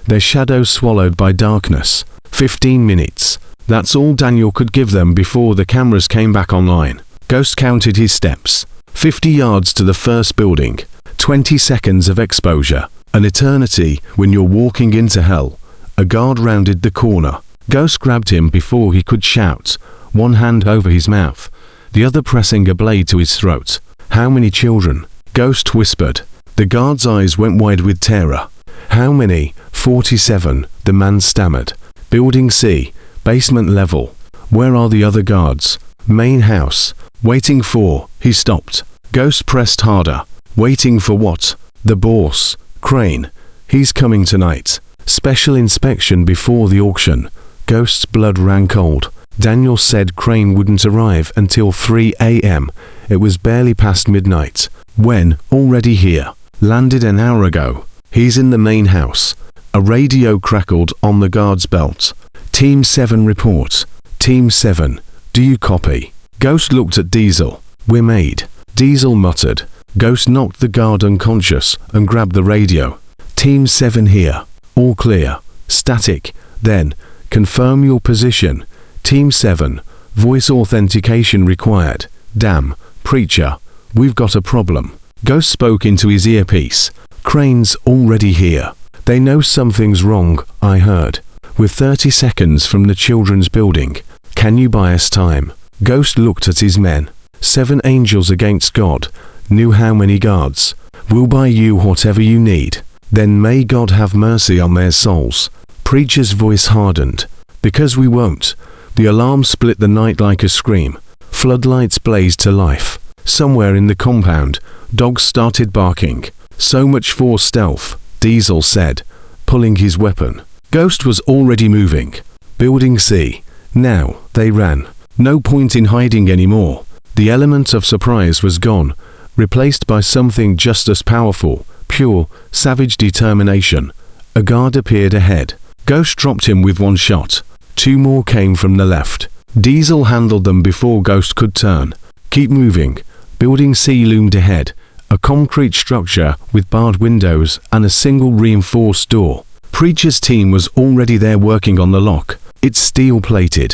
their shadows swallowed by darkness. 15 minutes. That's all Daniel could give them before the cameras came back online. Ghost counted his steps. 50 yards to the first building. 20 seconds of exposure. An eternity when you're walking into hell. A guard rounded the corner. Ghost grabbed him before he could shout, one hand over his mouth, the other pressing a blade to his throat. How many children? Ghost whispered. The guard's eyes went wide with terror. How many? 47, the man stammered. Building C, basement level. Where are the other guards? Main house. Waiting for. He stopped. Ghost pressed harder. Waiting for what? The boss. Crane. He's coming tonight. Special inspection before the auction. Ghost's blood ran cold. Daniel said Crane wouldn't arrive until 3 a.m. It was barely past midnight. When? Already here. Landed an hour ago. He's in the main house. A radio crackled on the guard's belt. Team 7 report. Team 7, do you copy? Ghost looked at Diesel. We're made. Diesel muttered. Ghost knocked the guard unconscious and grabbed the radio. Team 7 here. All clear. Static. Then, confirm your position. Team 7, voice authentication required. Damn, preacher, we've got a problem. Ghost spoke into his earpiece. Crane's already here. They know something's wrong, I heard. We're 30 seconds from the children's building. Can you buy us time? Ghost looked at his men. 7 angels against God. Knew how many guards. We'll buy you whatever you need. Then may God have mercy on their souls. Preacher's voice hardened. Because we won't. The alarm split the night like a scream. Floodlights blazed to life. Somewhere in the compound, dogs started barking. So much for stealth, Diesel said, pulling his weapon. Ghost was already moving. Building C. Now, they ran. No point in hiding anymore. The element of surprise was gone, replaced by something just as powerful, pure, savage determination. A guard appeared ahead. Ghost dropped him with one shot. 2 more came from the left. Diesel handled them before Ghost could turn. Keep moving. Building C loomed ahead. A concrete structure with barred windows and a single reinforced door. Preacher's team was already there working on the lock. It's steel-plated.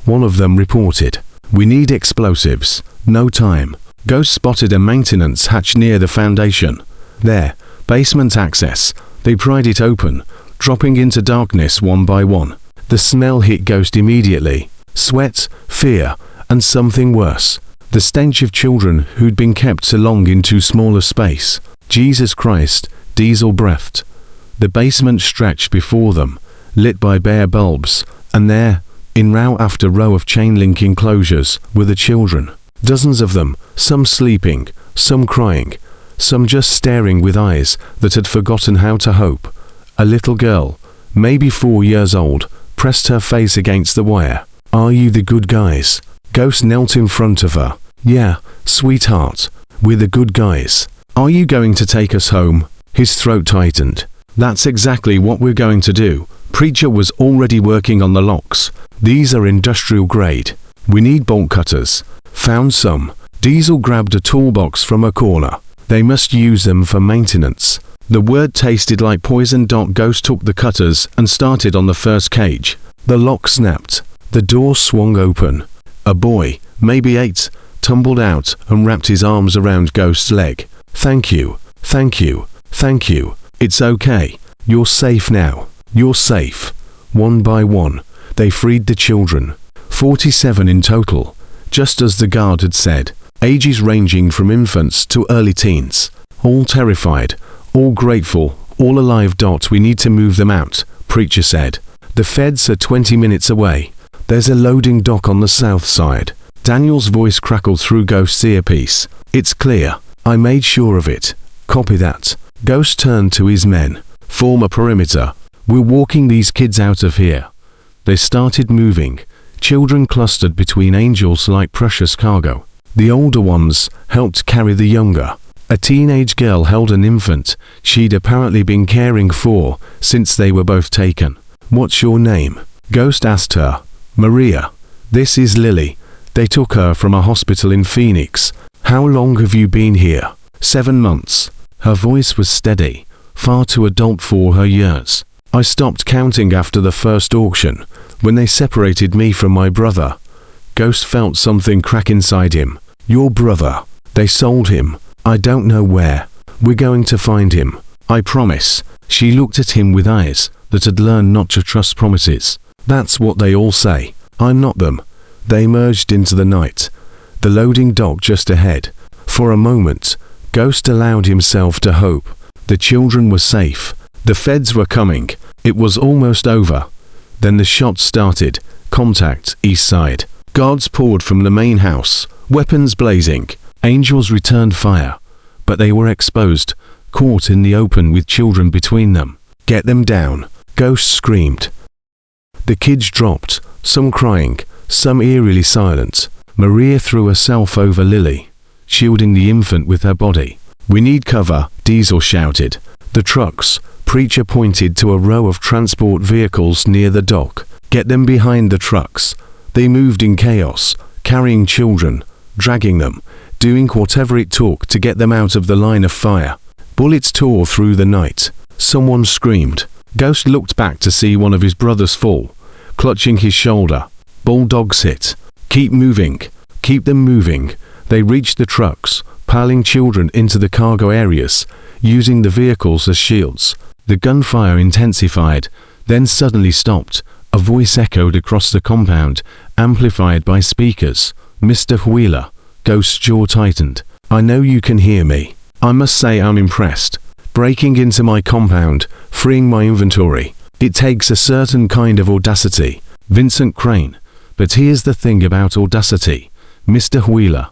One of them reported. We need explosives. No time. Ghost spotted a maintenance hatch near the foundation. There, basement access. They pried it open, dropping into darkness one by one. The smell hit Ghost immediately. Sweat, fear, and something worse. The stench of children who'd been kept so long in too small a space. Jesus Christ, Diesel breathed. The basement stretched before them, lit by bare bulbs, and there, in row after row of chain-link enclosures, were the children. Dozens of them, some sleeping, some crying, some just staring with eyes that had forgotten how to hope. A little girl, maybe 4 years old, pressed her face against the wire. Are you the good guys? Ghost knelt in front of her. Yeah, sweetheart, we're the good guys. Are you going to take us home? His throat tightened. That's exactly what we're going to do. Preacher was already working on the locks. These are industrial grade. We need bolt cutters. Found some. Diesel grabbed a toolbox from a corner. They must use them for maintenance. The word tasted like poison. Ghost took the cutters and started on the first cage. The lock snapped. The door swung open. A boy, maybe 8, tumbled out and wrapped his arms around Ghost's leg. Thank you, thank you, thank you. It's okay. You're safe now. You're safe. One by one, they freed the children. 47 in total, just as the guard had said. Ages ranging from infants to early teens. All terrified, all grateful, all alive. We need to move them out, Preacher said. The feds are 20 minutes away. There's a loading dock on the south side. Daniel's voice crackled through Ghost's earpiece. It's clear. I made sure of it. Copy that. Ghost turned to his men. Form a perimeter. We're walking these kids out of here. They started moving. Children clustered between angels like precious cargo. The older ones helped carry the younger. A teenage girl held an infant she'd apparently been caring for since they were both taken. What's your name? Ghost asked her. Maria. This is Lily. They took her from a hospital in Phoenix. How long have you been here? 7 months. Her voice was steady, far too adult for her years. I stopped counting after the first auction, when they separated me from my brother. Ghost felt something crack inside him. Your brother. They sold him. I don't know where. We're going to find him. I promise. She looked at him with eyes that had learned not to trust promises. That's what they all say. I'm not them. They merged into the night. The loading dock just ahead. For a moment, Ghost allowed himself to hope. The children were safe. The feds were coming. It was almost over. Then the shots started. Contact, east side. Guards poured from the main house, weapons blazing. Angels returned fire. But they were exposed, caught in the open with children between them. Get them down. Ghost screamed. The kids dropped, some crying, some eerily silent. Maria threw herself over Lily, shielding the infant with her body. We need cover, Diesel shouted. The trucks. Preacher pointed to a row of transport vehicles near the dock. Get them behind the trucks. They moved in chaos, carrying children, dragging them, doing whatever it took to get them out of the line of fire. Bullets tore through the night. Someone screamed. Ghost looked back to see one of his brothers fall, clutching his shoulder. Bulldogs hit. Keep moving. Keep them moving. They reached the trucks, piling children into the cargo areas, using the vehicles as shields. The gunfire intensified, then suddenly stopped. A voice echoed across the compound, amplified by speakers. Mr. Wheeler. Ghost's jaw tightened. I know you can hear me. I must say I'm impressed. Breaking into my compound, freeing my inventory. It takes a certain kind of audacity. Vincent Crane. But here's the thing about audacity, Mr. Wheeler.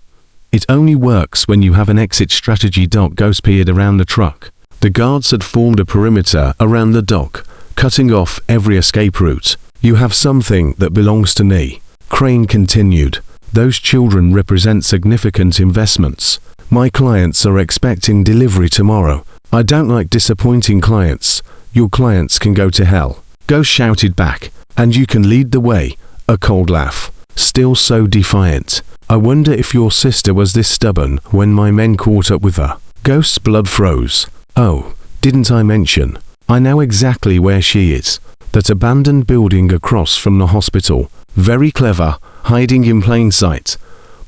It only works when you have an exit strategy. Ghost peered around the truck. The guards had formed a perimeter around the dock, cutting off every escape route. You have something that belongs to me. Crane continued. Those children represent significant investments. My clients are expecting delivery tomorrow. I don't like disappointing clients. Your clients can go to hell. Ghost shouted back. And you can lead the way. A cold laugh. Still so defiant. I wonder if your sister was this stubborn when my men caught up with her. Ghost's blood froze. Oh, didn't I mention? I know exactly where she is. That abandoned building across from the hospital. Very clever, hiding in plain sight.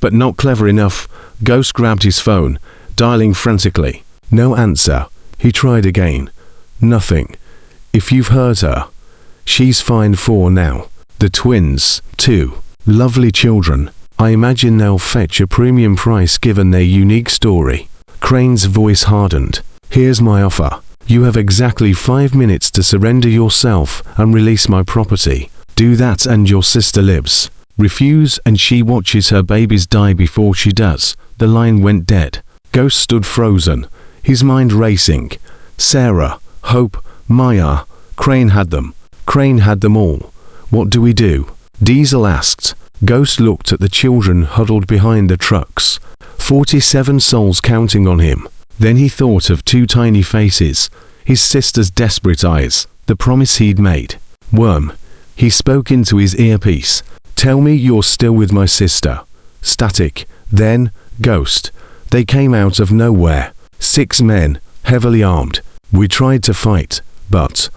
But not clever enough. Ghost grabbed his phone, dialing frantically. No answer. He tried again. Nothing. If you've heard her. She's fine for now. The twins, too. Lovely children. I imagine they'll fetch a premium price given their unique story. Crane's voice hardened. Here's my offer. You have exactly 5 minutes to surrender yourself and release my property. Do that and your sister lives. Refuse and she watches her babies die before she does. The line went dead. Ghost stood frozen, his mind racing. Sarah, Hope, Maya. Crane had them. Crane had them all. What do we do? Diesel asked. Ghost looked at the children huddled behind the trucks. 47 souls counting on him. Then he thought of 2 tiny faces. His sister's desperate eyes. The promise he'd made. Worm. He spoke into his earpiece. Tell me you're still with my sister. Static. Then, Ghost. They came out of nowhere. 6 men, heavily armed. We tried to fight, but...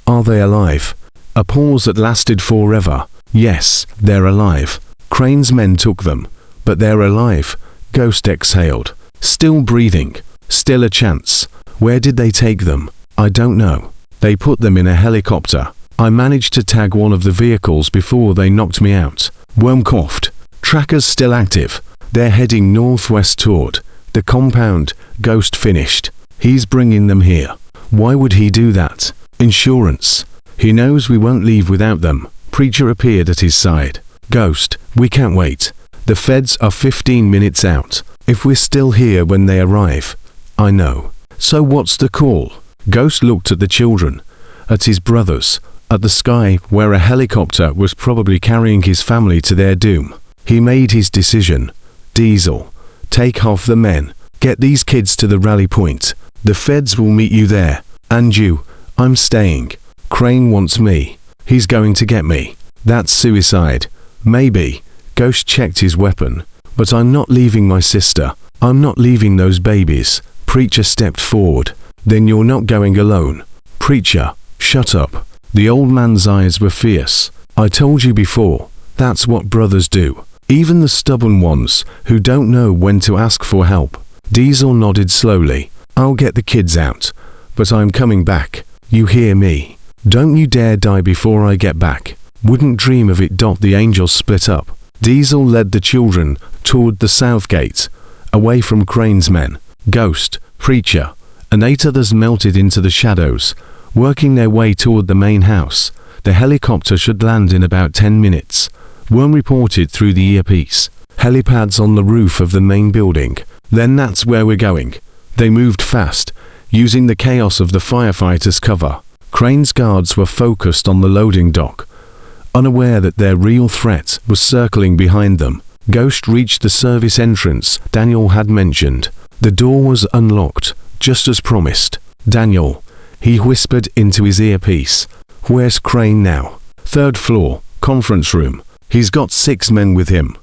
Are they alive? A pause that lasted forever. Yes, they're alive. Crane's men took them. But they're alive. Ghost exhaled. Still breathing. Still a chance. Where did they take them? I don't know. They put them in a helicopter. I managed to tag one of the vehicles before they knocked me out. Worm coughed. Trackers still active. They're heading northwest toward the compound. Ghost finished. He's bringing them here. Why would he do that? Insurance. He knows we won't leave without them. Preacher appeared at his side. Ghost, we can't wait. The feds are 15 minutes out. If we're still here when they arrive. I know. So what's the call? Ghost looked at the children. At his brothers. At the sky where a helicopter was probably carrying his family to their doom. He made his decision. Diesel. Take half the men. Get these kids to the rally point. The feds will meet you there. And you. I'm staying. Crane wants me. He's going to get me. That's suicide. Maybe. Ghost checked his weapon. But I'm not leaving my sister. I'm not leaving those babies. Preacher stepped forward. Then you're not going alone. Preacher, shut up. The old man's eyes were fierce. I told you before. That's what brothers do. Even the stubborn ones, who don't know when to ask for help. Diesel nodded slowly. I'll get the kids out. But I'm coming back. You hear me? Don't you dare die before I get back. Wouldn't dream of it. The angels split up. Diesel led the children toward the south gate, away from Crane's men. Ghost, Preacher, and 8 others melted into the shadows, working their way toward the main house. The helicopter should land in about 10 minutes. Worm reported through the earpiece. Helipads on the roof of the main building. Then that's where we're going. They moved fast, using the chaos of the firefighters' cover. Crane's guards were focused on the loading dock, unaware that their real threat was circling behind them. Ghost reached the service entrance Daniel had mentioned. The door was unlocked, just as promised. Daniel, He whispered into his earpiece. Where's Crane now? Third floor, conference room. He's got 6 men with him.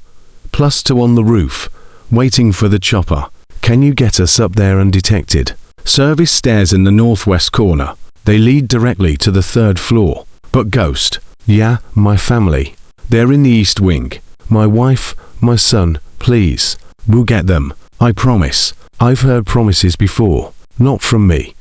Plus 2 on the roof, waiting for the chopper. Can you get us up there undetected? Service stairs in the northwest corner. They lead directly to the 3rd floor. But Ghost? Yeah, my family. They're in the east wing. My wife, my son, please. We'll get them. I promise. I've heard promises before. Not from me.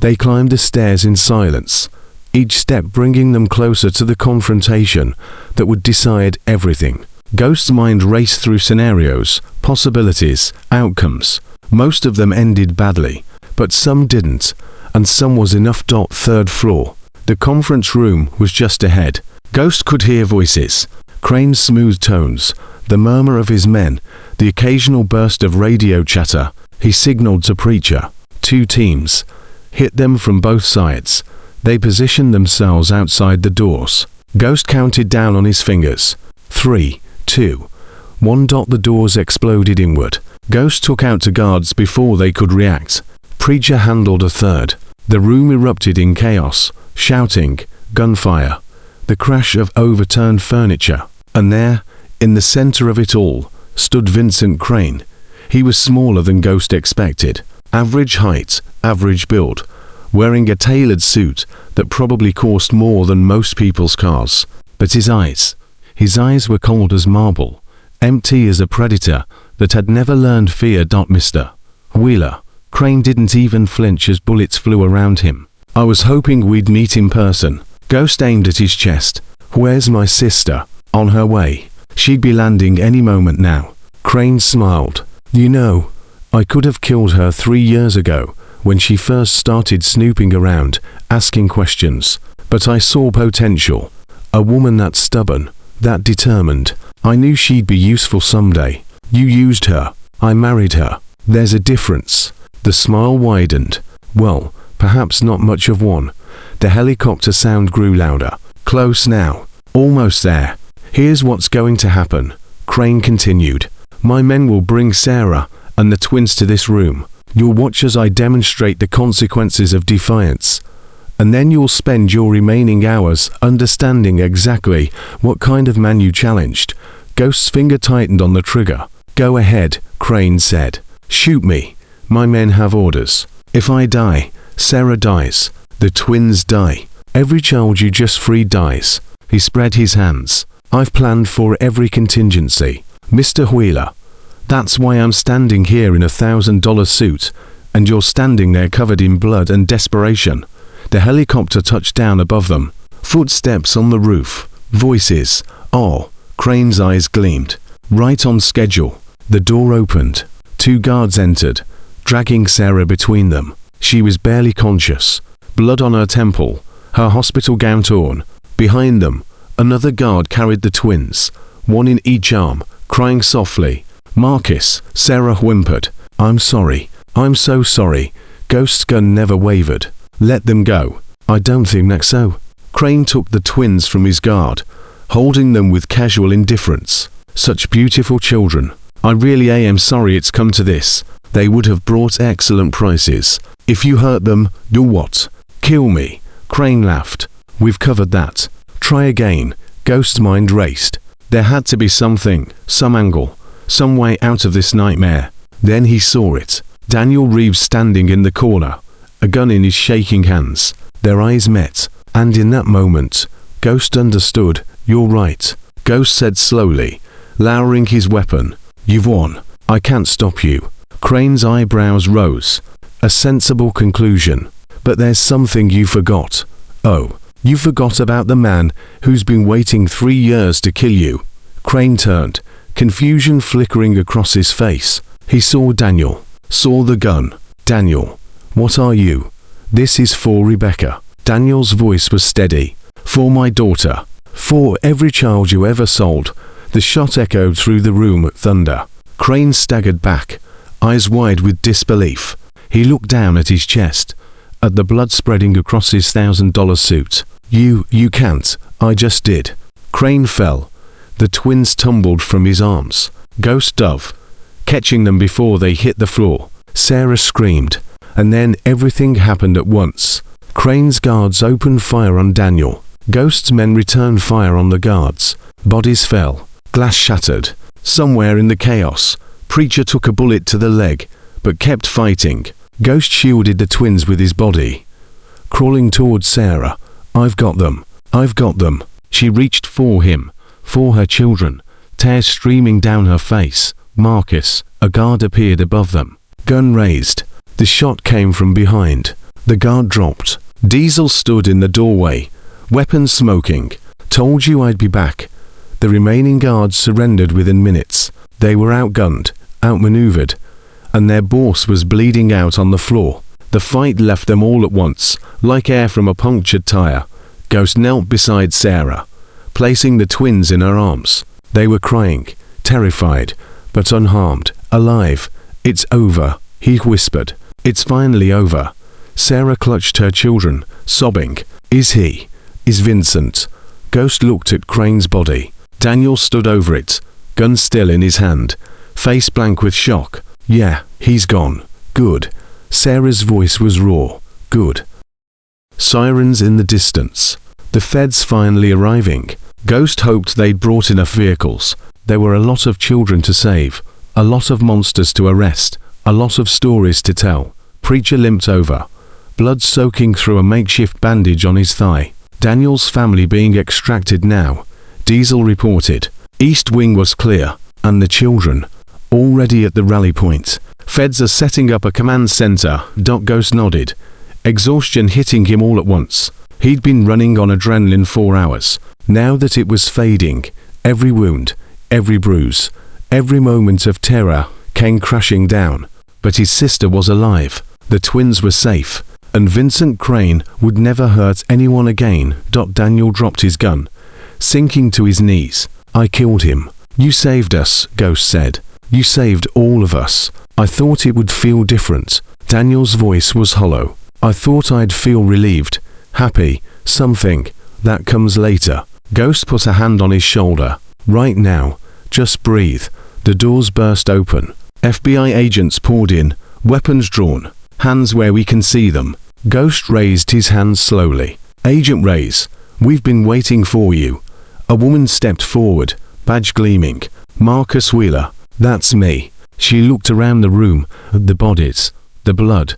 They climbed the stairs in silence, each step bringing them closer to the confrontation that would decide everything. Ghost's mind raced through scenarios, possibilities, outcomes. Most of them ended badly, but some didn't, and some was enough. 3rd floor. The conference room was just ahead. Ghost could hear voices, Crane's smooth tones, the murmur of his men, the occasional burst of radio chatter. He signaled to Preacher. 2 teams. Hit them from both sides. They positioned themselves outside the doors. Ghost counted down on his fingers. 3, 2, 1. The doors exploded inward. Ghost took out 2 guards before they could react. Preacher handled a 3rd. The room erupted in chaos, shouting, gunfire, the crash of overturned furniture. And there, in the center of it all, stood Vincent Crane. He was smaller than Ghost expected. Average height, average build, wearing a tailored suit that probably cost more than most people's cars. But his eyes were cold as marble, empty as a predator that had never learned fear. Mr. Wheeler, Crane didn't even flinch as bullets flew around him. I was hoping we'd meet in person. Ghost aimed at his chest. Where's my sister? On her way. She'd be landing any moment now. Crane smiled. You know, I could have killed her 3 years ago, when she first started snooping around, asking questions. But I saw potential. A woman that stubborn, that determined. I knew she'd be useful someday. You used her. I married her. There's a difference. The smile widened. Well, perhaps not much of one. The helicopter sound grew louder. Close now. Almost there. Here's what's going to happen. Crane continued. My men will bring Sarah and the twins to this room. You'll watch as I demonstrate the consequences of defiance. And then you'll spend your remaining hours understanding exactly what kind of man you challenged. Ghost's finger tightened on the trigger. Go ahead, Crane said. Shoot me. My men have orders. If I die, Sarah dies. The twins die. Every child you just freed dies. He spread his hands. I've planned for every contingency. Mr. Wheeler. That's why I'm standing here in a $1,000 suit, and you're standing there covered in blood and desperation. The helicopter touched down above them. Footsteps on the roof. Voices. Oh, Crane's eyes gleamed. Right on schedule. The door opened. 2 guards entered, dragging Sarah between them. She was barely conscious. Blood on her temple, her hospital gown torn. Behind them, another guard carried the twins, 1 in each arm, crying softly. Marcus, Sarah whimpered. I'm sorry. I'm so sorry. Ghost's gun never wavered. Let them go. I don't think that's so. Crane took the twins from his guard, holding them with casual indifference. Such beautiful children. I really am sorry it's come to this. They would have brought excellent prices. If you hurt them, you'll what? Kill me. Crane laughed. We've covered that. Try again. Ghost's mind raced. There had to be something, some angle, some way out of this nightmare. Then he saw it. Daniel Reeves standing in the corner, a gun in his shaking hands. Their eyes met, and in that moment, Ghost understood. You're right, Ghost said slowly, lowering his weapon. You've won. I can't stop you. Crane's eyebrows rose. A sensible conclusion. But there's something you forgot. Oh, you forgot about the man who's been waiting 3 years to kill you. Crane turned, confusion flickering across his face. He saw Daniel, saw the gun. Daniel, what are you? This is for Rebecca. Daniel's voice was steady. For my daughter. For every child you ever sold. The shot echoed through the room at thunder. Crane staggered back, eyes wide with disbelief. He looked down at his chest, at the blood spreading across his $1,000 suit. You can't. I just did. Crane fell. The twins tumbled from his arms. Ghost dove, catching them before they hit the floor. Sarah screamed, and then everything happened at once. Crane's guards opened fire on Daniel. Ghost's men returned fire on the guards. Bodies fell. Glass shattered. Somewhere in the chaos, Preacher took a bullet to the leg, but kept fighting. Ghost shielded the twins with his body. Crawling towards Sarah. "I've got them. I've got them." She reached for him, for her children, tears streaming down her face. Marcus, a guard appeared above them. Gun raised. The shot came from behind. The guard dropped. Diesel stood in the doorway, weapons smoking. "Told you I'd be back." The remaining guards surrendered within minutes. They were outgunned, outmaneuvered, and their boss was bleeding out on the floor. The fight left them all at once, like air from a punctured tire. Ghost knelt beside Sarah, placing the twins in her arms. They were crying, terrified, but unharmed, alive. "It's over," he whispered. "It's finally over." Sarah clutched her children, sobbing. "Is he? Is Vincent?" Ghost looked at Crane's body. Daniel stood over it, gun still in his hand, face blank with shock. "Yeah, he's gone. Good." Sarah's voice was raw. "Good." Sirens in the distance. The feds finally arriving. Ghost hoped they'd brought enough vehicles. There were a lot of children to save, a lot of monsters to arrest, a lot of stories to tell. Preacher limped over, blood soaking through a makeshift bandage on his thigh. Daniel's family being extracted now. Diesel reported. East Wing was clear, and the children, already at the rally point. "Feds are setting up a command center," Ghost nodded, exhaustion hitting him all at once. He'd been running on adrenaline 4 hours. Now that it was fading, every wound, every bruise, every moment of terror came crashing down. But his sister was alive, the twins were safe, and Vincent Crane would never hurt anyone again. Daniel dropped his gun, sinking to his knees. "I killed him. You saved us," Ghost said. "You saved all of us. I thought it would feel different." Daniel's voice was hollow. "I thought I'd feel relieved, happy, something. That comes later." Ghost put a hand on his shoulder. "Right now, just breathe." The doors burst open. FBI agents poured in, weapons drawn, hands where we can see them. Ghost raised his hands slowly. "Agent Reyes, we've been waiting for you." A woman stepped forward, badge gleaming. "Marcus Wheeler, that's me." She looked around the room, at the bodies, the blood.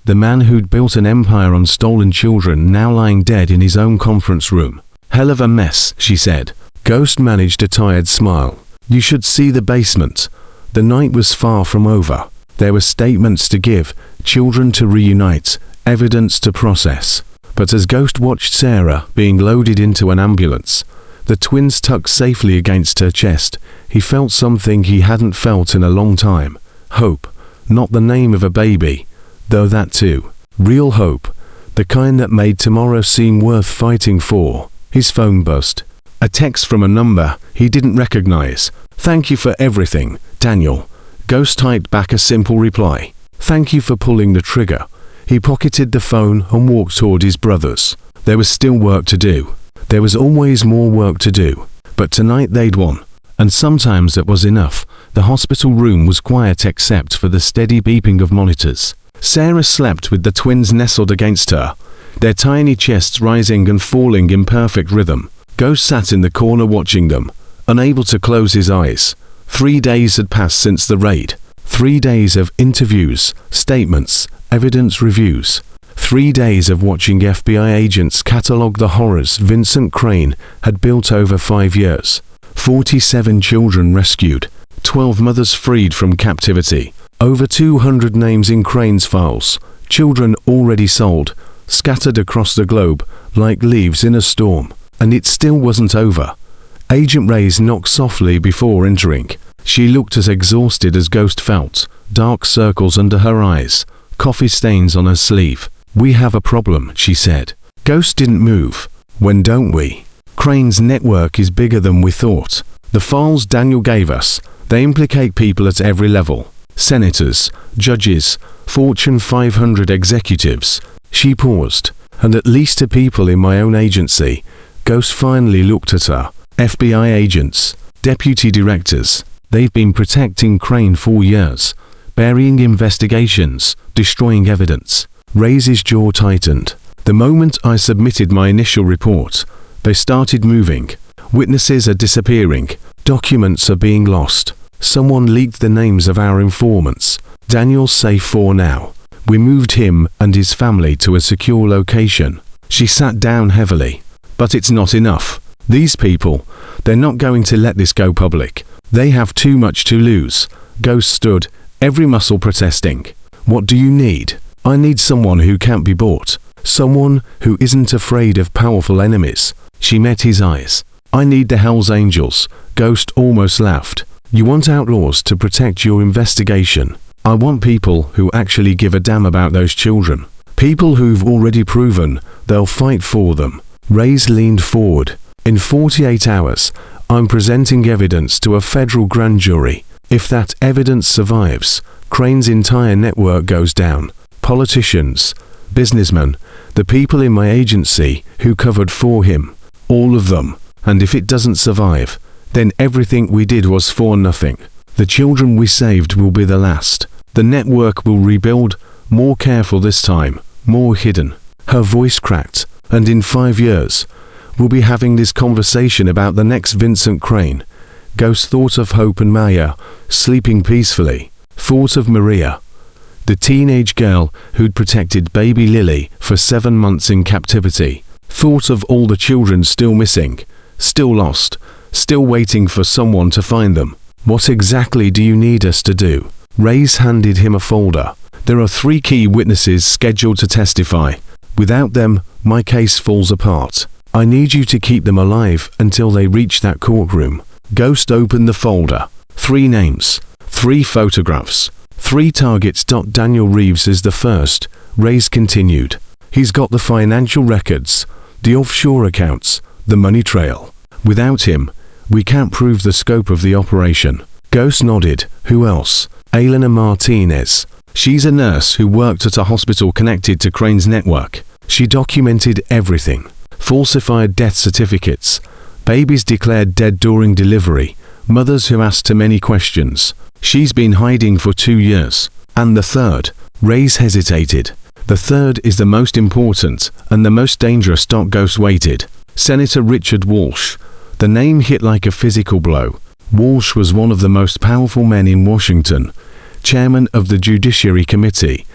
The man who'd built an empire on stolen children now lying dead in his own conference room. "Hell of a mess," she said. Ghost managed a tired smile. "You should see the basement." The night was far from over. There were statements to give, children to reunite, evidence to process. But as Ghost watched Sarah being loaded into an ambulance, the twins tucked safely against her chest, he felt something he hadn't felt in a long time. Hope. Not the name of a baby, though that too. Real hope. The kind that made tomorrow seem worth fighting for. His phone buzzed. A text from a number he didn't recognize. "Thank you for everything, Daniel." Ghost typed back a simple reply. "Thank you for pulling the trigger." He pocketed the phone and walked toward his brothers. There was still work to do. There was always more work to do. But tonight they'd won. And sometimes that was enough. The hospital room was quiet except for the steady beeping of monitors. Sarah slept with the twins nestled against her, their tiny chests rising and falling in perfect rhythm. Ghost sat in the corner watching them, unable to close his eyes. 3 days had passed since the raid. 3 days of interviews, statements, evidence reviews. 3 days of watching FBI agents catalog the horrors Vincent Crane had built over 5 years. 47 children rescued, 12 mothers freed from captivity, over 200 names in Crane's files, children already sold, scattered across the globe like leaves in a storm. And it still wasn't over. Agent Reyes knocked softly before entering. She looked as exhausted as Ghost felt, dark circles under her eyes, coffee stains on her sleeve. "We have a problem," she said. Ghost didn't move. "When don't we?" "Crane's network is bigger than we thought. The files Daniel gave us, they implicate people at every level. Senators, judges, Fortune 500 executives." She paused. "And at least to people in my own agency." Ghost finally looked at her. "FBI agents, deputy directors. They've been protecting Crane for years, burying investigations, destroying evidence." Reyes' jaw tightened. The moment I submitted my initial report, they started moving. Witnesses are disappearing. Documents are being lost. Someone leaked the names of our informants. Daniel's safe for now. We moved him and his family to a secure location. She sat down heavily. But it's not enough. These people, they're not going to let this go public. They have too much to lose. Ghost stood, every muscle protesting. What do you need? I need someone who can't be bought. Someone who isn't afraid of powerful enemies. She met his eyes. I need the Hells Angels. Ghost almost laughed. You want outlaws to protect your investigation. I want people who actually give a damn about those children. People who've already proven they'll fight for them. Reyes leaned forward. In 48 hours, I'm presenting evidence to a federal grand jury. If that evidence survives, Crane's entire network goes down. Politicians, businessmen, the people in my agency who covered for him, all of them. And if it doesn't survive, then everything we did was for nothing. The children we saved will be the last. The network will rebuild, more careful this time, more hidden. Her voice cracked, and in 5 years, we'll be having this conversation about the next Vincent Crane. Ghost thought of Hope and Maya, sleeping peacefully. Thought of Maria, the teenage girl who'd protected baby Lily for 7 months in captivity. Thought of all the children still missing, still lost, still waiting for someone to find them. What exactly do you need us to do? Reyes handed him a folder. There are 3 key witnesses scheduled to testify. Without them, my case falls apart. I need you to keep them alive until they reach that courtroom. Ghost opened the folder. 3 names, 3 photographs, 3 targets. Daniel Reeves is the first. Reyes continued. He's got the financial records, the offshore accounts, the money trail. Without him, we can't prove the scope of the operation. Ghost nodded. Who else? Elena Martinez. She's a nurse who worked at a hospital connected to Crane's network. She documented everything. Falsified death certificates. Babies declared dead during delivery. Mothers who asked too many questions. She's been hiding for 2 years. And the third? Reyes hesitated. The third is the most important and the most dangerous. Ghost waited. Senator Richard Walsh. The name hit like a physical blow. Walsh was one of the most powerful men in Washington, chairman of the Judiciary Committee,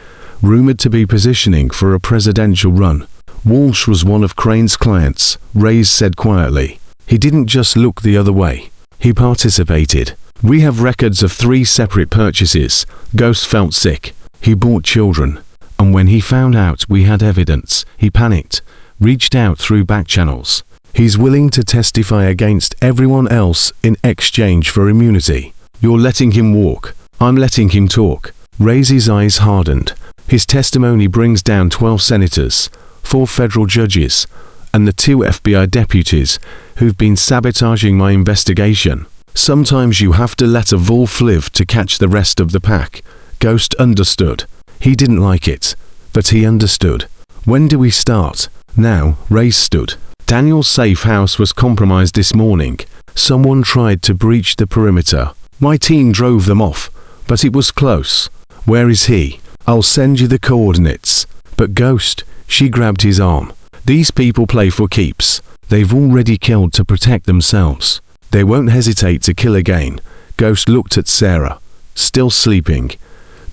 rumored to be positioning for a presidential run. Walsh was one of Crane's clients, Reyes said quietly. He didn't just look the other way. He participated. We have records of 3 separate purchases. Ghost felt sick. He bought children. And when he found out we had evidence, he panicked, reached out through back channels. He's willing to testify against everyone else in exchange for immunity. You're letting him walk. I'm letting him talk. Reyes' eyes hardened. His testimony brings down 12 senators, 4 federal judges, and the 2 FBI deputies who've been sabotaging my investigation. Sometimes you have to let a wolf live to catch the rest of the pack. Ghost understood. He didn't like it, but he understood. When do we start? Now. Reyes stood. Daniel's safe house was compromised this morning. Someone tried to breach the perimeter. My team drove them off, but it was close. Where is he? I'll send you the coordinates. But Ghost, she grabbed his arm. These people play for keeps. They've already killed to protect themselves. They won't hesitate to kill again. Ghost looked at Sarah, still sleeping,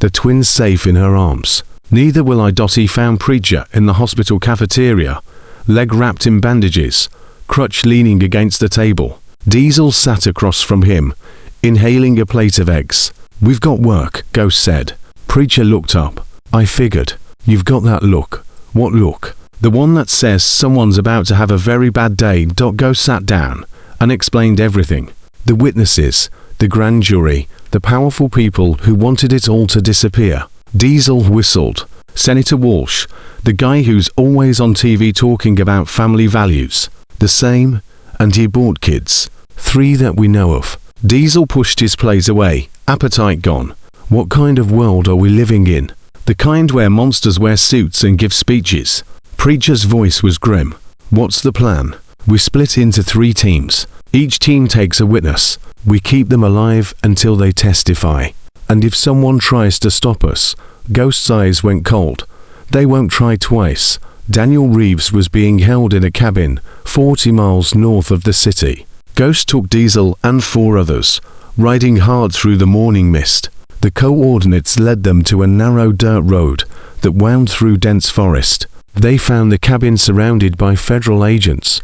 the twins safe in her arms. Neither will I. He found Preacher in the hospital cafeteria, leg wrapped in bandages, crutch leaning against the table. Diesel sat across from him, inhaling a plate of eggs. We've got work, Ghost said. Preacher looked up. I figured. You've got that look. What look? The one that says someone's about to have a very bad day. Ghost sat down and explained everything. The witnesses, the grand jury, the powerful people who wanted it all to disappear. Diesel whistled. Senator Walsh, the guy who's always on TV talking about family values. The same, and he bought kids. 3 that we know of. Diesel pushed his plate away, appetite gone. What kind of world are we living in? The kind where monsters wear suits and give speeches. Preacher's voice was grim. What's the plan? We split into 3 teams. Each team takes a witness. We keep them alive until they testify. And if someone tries to stop us, Ghost's eyes went cold. They won't try twice. Daniel Reeves was being held in a cabin 40 miles north of the city. Ghost took Diesel and 4 others, riding hard through the morning mist. The coordinates led them to a narrow dirt road that wound through dense forest. They found the cabin surrounded by federal agents,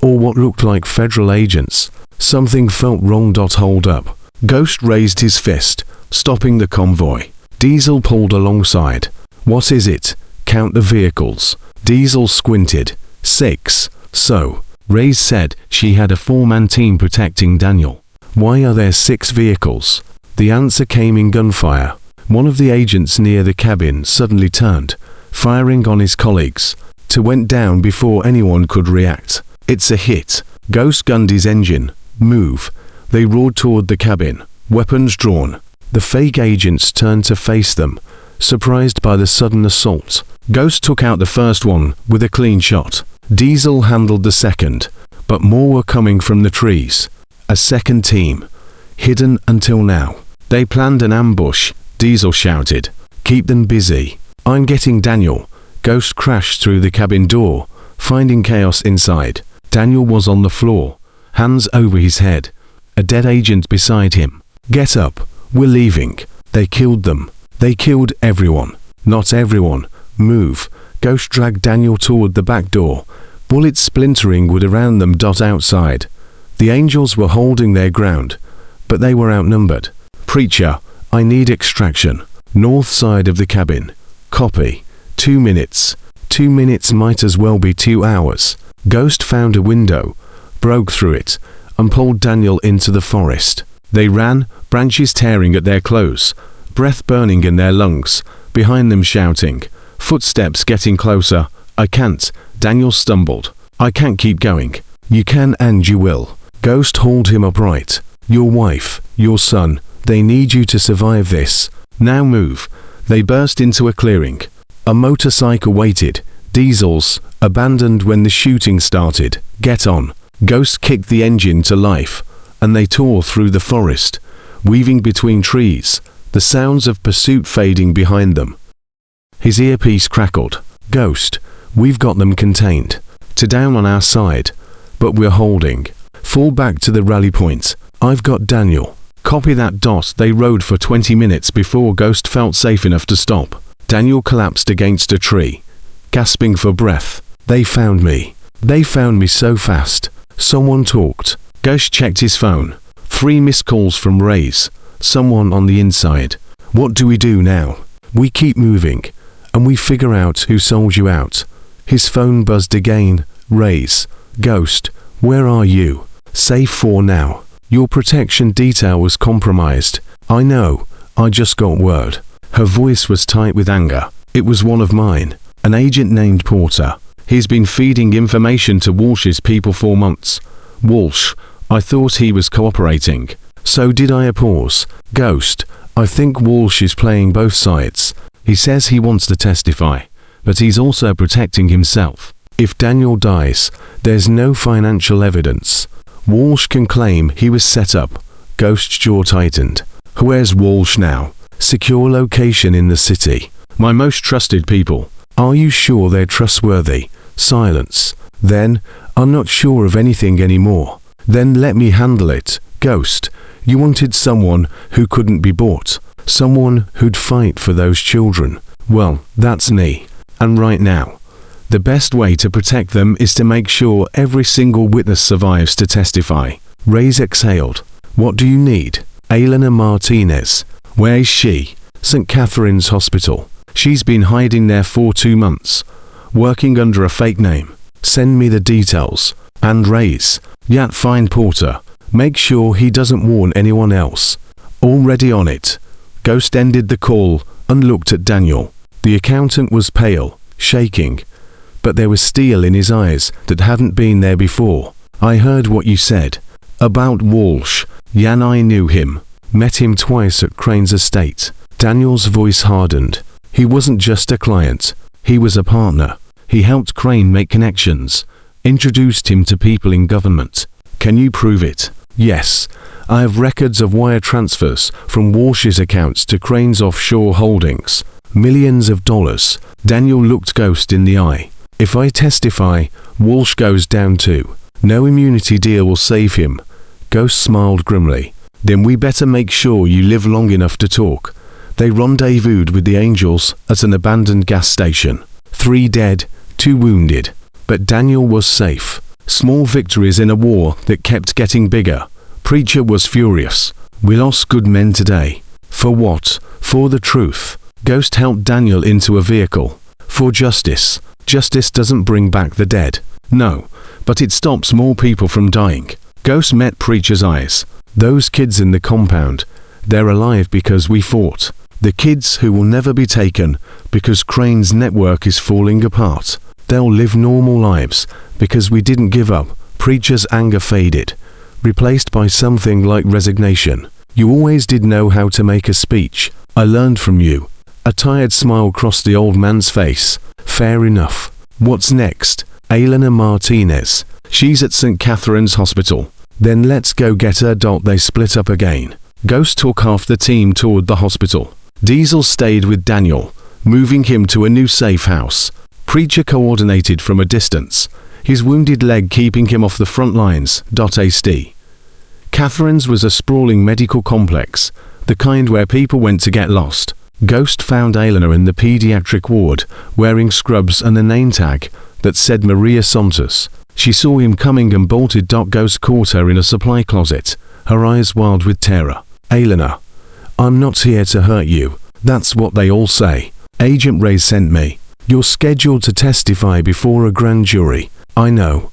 or what looked like federal agents. Something felt wrong. Hold up. Ghost raised his fist, stopping the convoy. Diesel pulled alongside. What is it? Count the vehicles. Diesel squinted. 6. So, Reyes said she had a 4-man team protecting Daniel. Why are there 6 vehicles? The answer came in gunfire. One of the agents near the cabin suddenly turned, firing on his colleagues. Two went down before anyone could react. It's a hit. Ghost gunned his engine. Move. They roared toward the cabin, weapons drawn. The fake agents turned to face them, surprised by the sudden assault. Ghost took out the first one with a clean shot. Diesel handled the second, but more were coming from the trees. A second team, hidden until now. They planned an ambush, Diesel shouted. Keep them busy. I'm getting Daniel. Ghost crashed through the cabin door, finding chaos inside. Daniel was on the floor, hands over his head. A dead agent beside him. Get up. We're leaving. They killed them. They killed everyone. Not everyone. Move. Ghost dragged Daniel toward the back door. Bullets splintering wood around them. Outside. The angels were holding their ground, but they were outnumbered. Preacher, I need extraction. North side of the cabin. Copy. 2 minutes. 2 minutes might as well be 2 hours. Ghost found a window, broke through it, and pulled Daniel into the forest. They ran, branches tearing at their clothes, breath burning in their lungs, behind them shouting, footsteps getting closer. I can't. Daniel stumbled. I can't keep going. You can and you will. Ghost hauled him upright. Your wife, your son, they need you to survive this. Now move. They burst into a clearing. A motorcycle waited. Diesels, abandoned when the shooting started. Get on. Ghost kicked the engine to life, and they tore through the forest, weaving between trees, the sounds of pursuit fading behind them. His earpiece crackled. Ghost, we've got them contained. To down on our side, but we're holding. Fall back to the rally point. I've got Daniel. Copy that. They rode for 20 minutes before Ghost felt safe enough to stop. Daniel collapsed against a tree, gasping for breath. They found me. They found me so fast. Someone talked. Ghost checked his phone. 3 missed calls from Reyes. Someone on the inside. What do we do now? We keep moving, and we figure out who sold you out. His phone buzzed again. Reyes. Ghost, where are you? Safe for now. Your protection detail was compromised. I know. I just got word. Her voice was tight with anger. It was one of mine. An agent named Porter. He's been feeding information to Walsh's people for months. Walsh, I thought he was cooperating. So did I. A pause. Ghost, I think Walsh is playing both sides. He says he wants to testify, but he's also protecting himself. If Daniel dies, there's no financial evidence. Walsh can claim he was set up. Ghost's jaw tightened. Where's Walsh now? Secure location in the city. My most trusted people. Are you sure they're trustworthy? Silence. Then, I'm not sure of anything anymore. Then let me handle it. Ghost, you wanted someone who couldn't be bought. Someone who'd fight for those children. Well, that's me. And right now, the best way to protect them is to make sure every single witness survives to testify. Reyes exhaled. What do you need? Elena Martinez. Where is she? St. Catherine's Hospital. She's been hiding there for 2 months, working under a fake name. Send me the details. And Reyes. Yat, find Porter. Make sure he doesn't warn anyone else. Already on it. Ghost ended the call and looked at Daniel. The accountant was pale, shaking, but there was steel in his eyes that hadn't been there before. I heard what you said. About Walsh. Yan, I knew him. Met him twice at Crane's estate. Daniel's voice hardened. He wasn't just a client. He was a partner. He helped Crane make connections. Introduced him to people in government. Can you prove it? Yes. I have records of wire transfers from Walsh's accounts to Crane's offshore holdings. Millions of dollars. Daniel looked Ghost in the eye. If I testify, Walsh goes down too. No immunity deal will save him. Ghost smiled grimly. Then we better make sure you live long enough to talk. They rendezvoused with the angels at an abandoned gas station. 3 dead, 2 wounded. But Daniel was safe. Small victories in a war that kept getting bigger. Preacher was furious. We lost good men today. For what? For the truth. Ghost helped Daniel into a vehicle. For justice. Justice doesn't bring back the dead. No, but it stops more people from dying. Ghost met Preacher's eyes. Those kids in the compound. They're alive because we fought. The kids who will never be taken because Crane's network is falling apart. They'll live normal lives because we didn't give up. Preacher's anger faded, replaced by something like resignation. You always did know how to make a speech. I learned from you. A tired smile crossed the old man's face. Fair enough. What's next? Elena Martinez. She's at St. Catherine's Hospital. Then let's go get her. They split up again. Ghost took half the team toward the hospital. Diesel stayed with Daniel, moving him to a new safe house. Preacher coordinated from a distance, his wounded leg keeping him off the front lines. St. Catherine's was a sprawling medical complex, the kind where people went to get lost. Ghost found Elena in the pediatric ward, wearing scrubs and a name tag that said Maria Santos. She saw him coming and bolted. Ghost caught her in a supply closet, her eyes wild with terror. Elena, I'm not here to hurt you. That's what they all say. Agent Ray sent me. You're scheduled to testify before a grand jury. I know.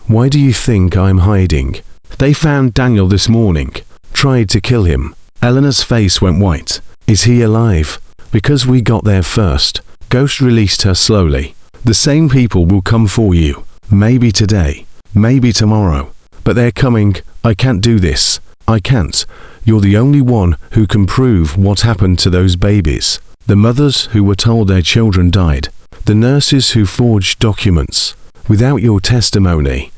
Why do you think I'm hiding? They found Daniel this morning. Tried to kill him. Elena's face went white. Is he alive? Because we got there first. Ghost released her slowly. The same people will come for you. Maybe today. Maybe tomorrow. But they're coming. I can't do this. I can't. You're the only one who can prove what happened to those babies. The mothers who were told their children died. The nurses who forged documents. Without your testimony,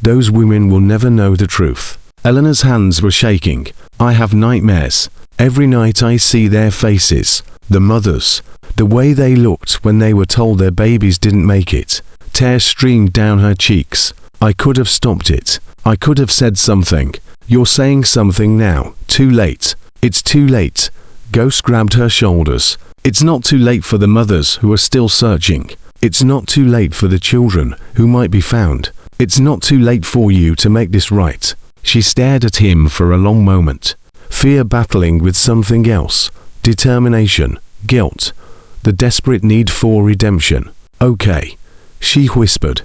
those women will never know the truth. Eleanor's hands were shaking. I have nightmares. Every night I see their faces. The mothers. The way they looked when they were told their babies didn't make it. Tears streamed down her cheeks. I could have stopped it. I could have said something. You're saying something now. Too late. It's too late. Ghost grabbed her shoulders. It's not too late for the mothers who are still searching. It's not too late for the children who might be found. It's not too late for you to make this right. She stared at him for a long moment. Fear battling with something else. Determination. Guilt. The desperate need for redemption. Okay. She whispered.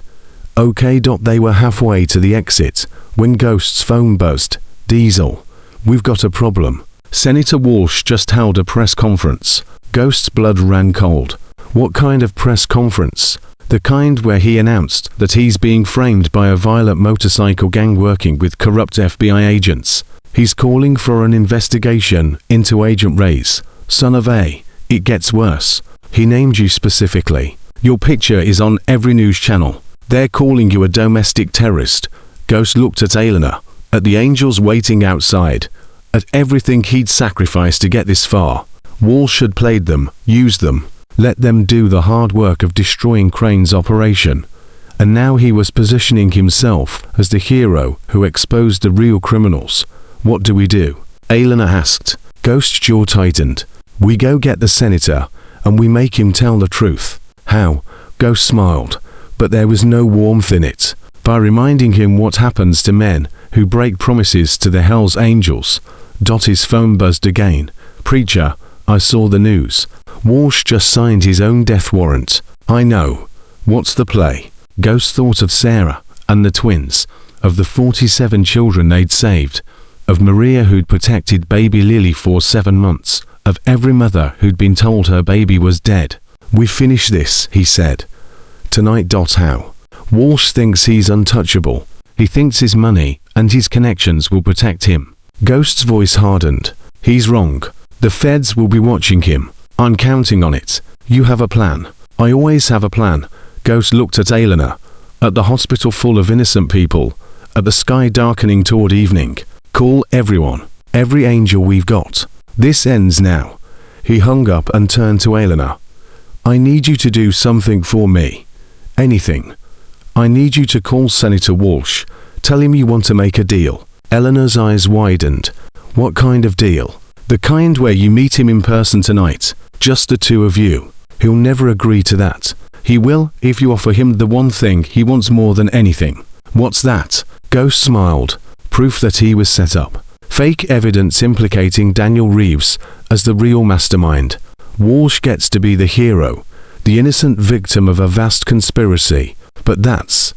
Okay. They were halfway to the exit when Ghost's phone buzzed. Diesel. We've got a problem. Senator Walsh just held a press conference. Ghost's blood ran cold. What kind of press conference? The kind where he announced that he's being framed by a violent motorcycle gang working with corrupt FBI agents. He's calling for an investigation into Agent Ray's son of A. It gets worse. He named you specifically. Your picture is on every news channel. They're calling you a domestic terrorist. Ghost looked at Elena, at the angels waiting outside, at everything he'd sacrificed to get this far. Walsh had played them, used them, let them do the hard work of destroying Crane's operation. And now he was positioning himself as the hero who exposed the real criminals. What do we do? Elena asked. Ghost's jaw tightened. We go get the senator, and we make him tell the truth. How? Ghost smiled, but there was no warmth in it. By reminding him what happens to men who break promises to the Hell's Angels. His phone buzzed again. Preacher, I saw the news. Walsh just signed his own death warrant. I know. What's the play? Ghost thought of Sarah and the twins, of the 47 children they'd saved, of Maria who'd protected baby Lily for 7 months, of every mother who'd been told her baby was dead. We finish this, he said. Tonight. How? Walsh thinks he's untouchable. He thinks his money and his connections will protect him. Ghost's voice hardened. He's wrong. The feds will be watching him. I'm counting on it. You have a plan. I always have a plan. Ghost looked at Elena, at the hospital full of innocent people, at the sky darkening toward evening. Call everyone. Every angel we've got. This ends now. He hung up and turned to Elena. I need you to do something for me. Anything. I need you to call Senator Walsh. Tell him you want to make a deal. Eleanor's eyes widened. What kind of deal? The kind where you meet him in person tonight, just the two of you. He'll never agree to that. He will if you offer him the one thing he wants more than anything. What's that? Ghost smiled. Proof that he was set up. Fake evidence implicating Daniel Reeves as the real mastermind. Walsh gets to be the hero, the innocent victim of a vast conspiracy. But that's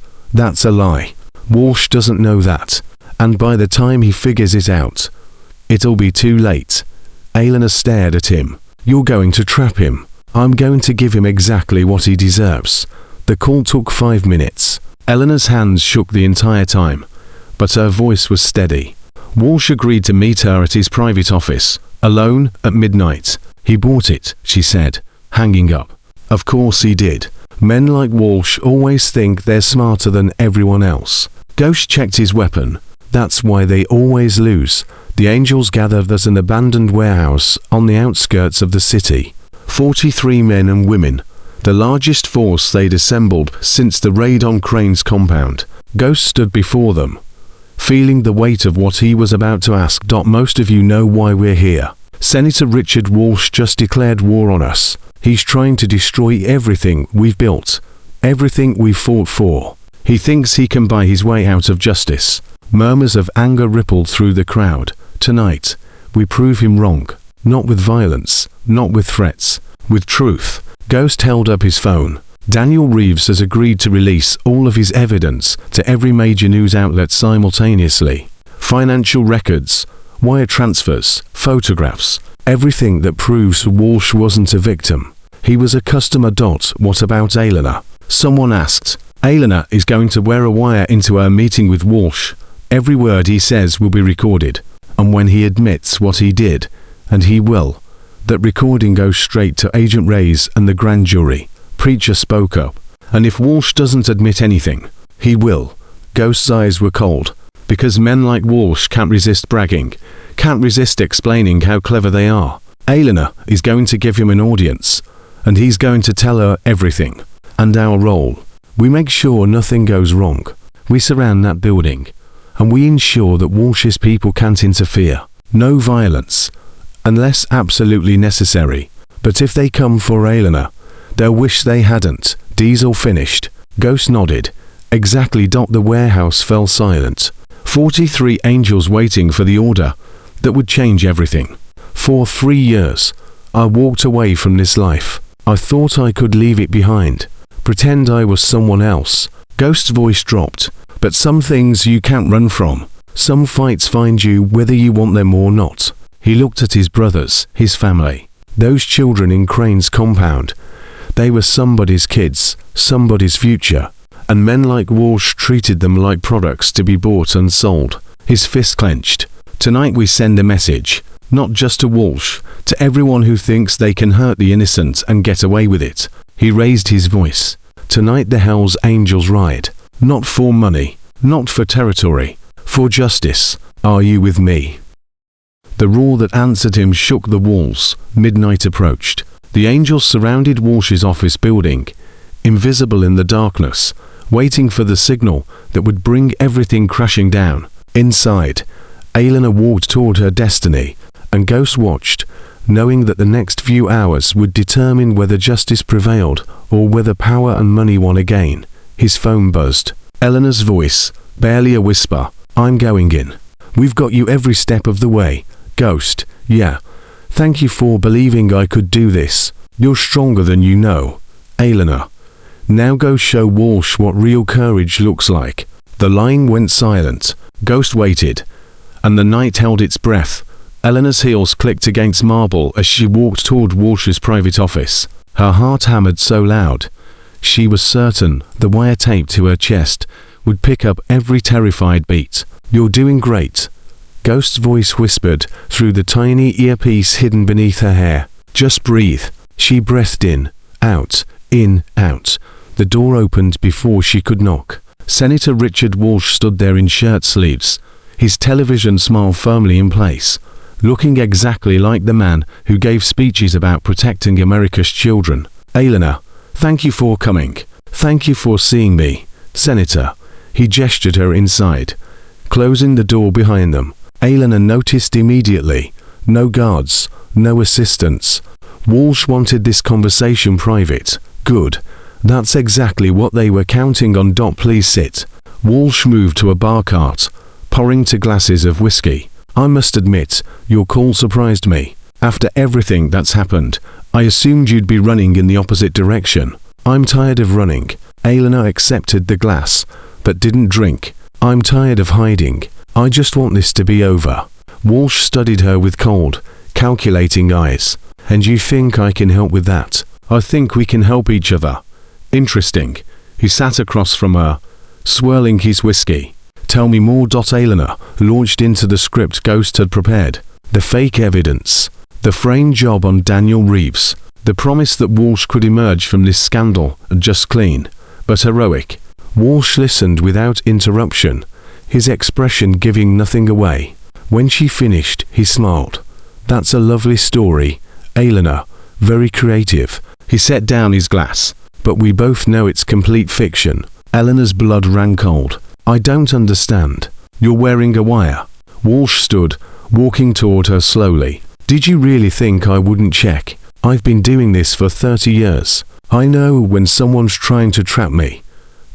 a lie. Walsh doesn't know that. And by the time he figures it out, it'll be too late. Eleanor stared at him. You're going to trap him. I'm going to give him exactly what he deserves. The call took 5 minutes. Eleanor's hands shook the entire time, but her voice was steady. Walsh agreed to meet her at his private office, alone, at midnight. He bought it, she said, hanging up. Of course he did. Men like Walsh always think they're smarter than everyone else. Ghost checked his weapon. That's why they always lose. The Angels gathered at an abandoned warehouse on the outskirts of the city. 43 men and women, the largest force they'd assembled since the raid on Crane's compound. Ghost stood before them, feeling the weight of what he was about to ask. Most of you know why we're here. Senator Richard Walsh just declared war on us. He's trying to destroy everything we've built, everything we've fought for. He thinks he can buy his way out of justice. Murmurs of anger rippled through the crowd. Tonight, we prove him wrong. Not with violence, not with threats, with truth. Ghost held up his phone. Daniel Reeves has agreed to release all of his evidence to every major news outlet simultaneously. Financial records, wire transfers, photographs, everything that proves Walsh wasn't a victim. He was a customer. What about Eleanor? Someone asked. Eleanor is going to wear a wire into her meeting with Walsh. Every word he says will be recorded. And when he admits what he did, and he will, that recording goes straight to Agent Reyes and the grand jury. Preacher spoke up. And if Walsh doesn't admit anything, he will. Ghost's eyes were cold. Because men like Walsh can't resist bragging, can't resist explaining how clever they are. Eleanor is going to give him an audience, and he's going to tell her everything. And our role, we make sure nothing goes wrong. We surround that building, and we ensure that Walsh's people can't interfere. No violence, unless absolutely necessary. But if they come for Eleanor, they'll wish they hadn't. Diesel finished. Ghost nodded. Exactly. The warehouse fell silent. 43 angels waiting for the order that would change everything. For 3 years, I walked away from this life. I thought I could leave it behind. Pretend I was someone else. Ghost's voice dropped. But some things you can't run from. Some fights find you whether you want them or not. He looked at his brothers, his family. Those children in Crane's compound. They were somebody's kids, somebody's future. And men like Walsh treated them like products to be bought and sold. His fist clenched. Tonight we send a message, not just to Walsh, to everyone who thinks they can hurt the innocent and get away with it. He raised his voice. Tonight the Hell's Angels ride. Not for money, not for territory, for justice. Are you with me? The roar that answered him shook the walls. Midnight approached. The angels surrounded Walsh's office building, invisible in the darkness, waiting for the signal that would bring everything crashing down. Inside, Eleanor walked toward her destiny, and Ghost watched, knowing that the next few hours would determine whether justice prevailed or whether power and money won again. His phone buzzed. Eleanor's voice, barely a whisper. I'm going in. We've got you every step of the way. Ghost, yeah. Thank you for believing I could do this. You're stronger than you know. Eleanor. Now go show Walsh what real courage looks like. The line went silent. Ghost waited, and the night held its breath. Eleanor's heels clicked against marble as she walked toward Walsh's private office. Her heart hammered so loud. She was certain the wire taped to her chest would pick up every terrified beat. You're doing great. Ghost's voice whispered through the tiny earpiece hidden beneath her hair. Just breathe. She breathed in, out. The door opened before she could knock. Senator Richard Walsh stood there in shirt sleeves, his television smile firmly in place, looking exactly like the man who gave speeches about protecting America's children. Eleanor, thank you for coming. Thank you for seeing me, Senator. He gestured her inside, closing the door behind them. Elena noticed immediately. No guards, no assistants. Walsh wanted this conversation private. Good. That's exactly what they were counting on. Please sit. Walsh moved to a bar cart, pouring 2 glasses of whiskey. I must admit, your call surprised me. After everything that's happened, I assumed you'd be running in the opposite direction. I'm tired of running. Elena accepted the glass, but didn't drink. I'm tired of hiding. I just want this to be over. Walsh studied her with cold, calculating eyes. And you think I can help with that? I think we can help each other. Interesting. He sat across from her, swirling his whiskey. Tell me more. Elena launched into the script Ghost had prepared. The fake evidence. The frame job on Daniel Reeves. The promise that Walsh could emerge from this scandal just clean, but heroic. Walsh listened without interruption, his expression giving nothing away. When she finished, he smiled. That's a lovely story, Elena. Very creative. He set down his glass. But we both know it's complete fiction. Eleanor's blood ran cold. I don't understand. You're wearing a wire. Walsh stood, walking toward her slowly. Did you really think I wouldn't check? I've been doing this for 30 years. I know when someone's trying to trap me.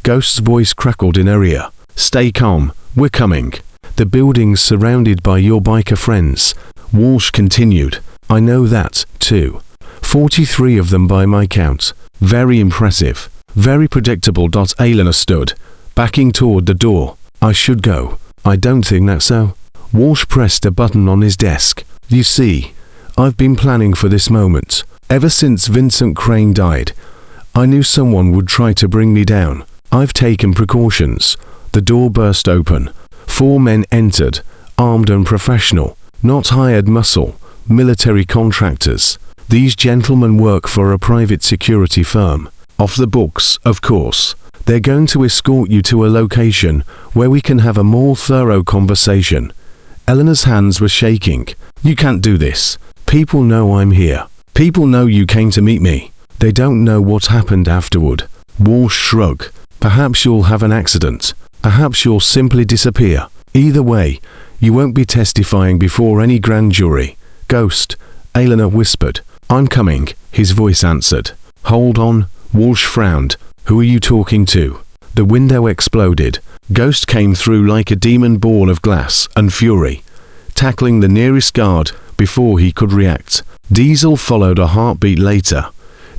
Ghost's voice crackled in her ear. Stay calm. We're coming. The building's surrounded by your biker friends. Walsh continued. I know that, too. 43 of them by my count. Very impressive. Very predictable. Elena stood, backing toward the door. I should go. I don't think that's so. Walsh pressed a button on his desk. You see, I've been planning for this moment. Ever since Vincent Crane died, I knew someone would try to bring me down. I've taken precautions. The door burst open. 4 men entered, armed and professional. Not hired muscle, military contractors. These gentlemen work for a private security firm. Off the books, of course. They're going to escort you to a location where we can have a more thorough conversation. Eleanor's hands were shaking. You can't do this. People know I'm here. People know you came to meet me. They don't know what happened afterward. Walsh shrugged. Perhaps you'll have an accident. Perhaps you'll simply disappear. Either way, you won't be testifying before any grand jury. Ghost, Elena whispered. I'm coming, his voice answered. Hold on, Walsh frowned. Who are you talking to? The window exploded. Ghost came through like a demon born of glass and fury, tackling the nearest guard before he could react. Diesel followed a heartbeat later,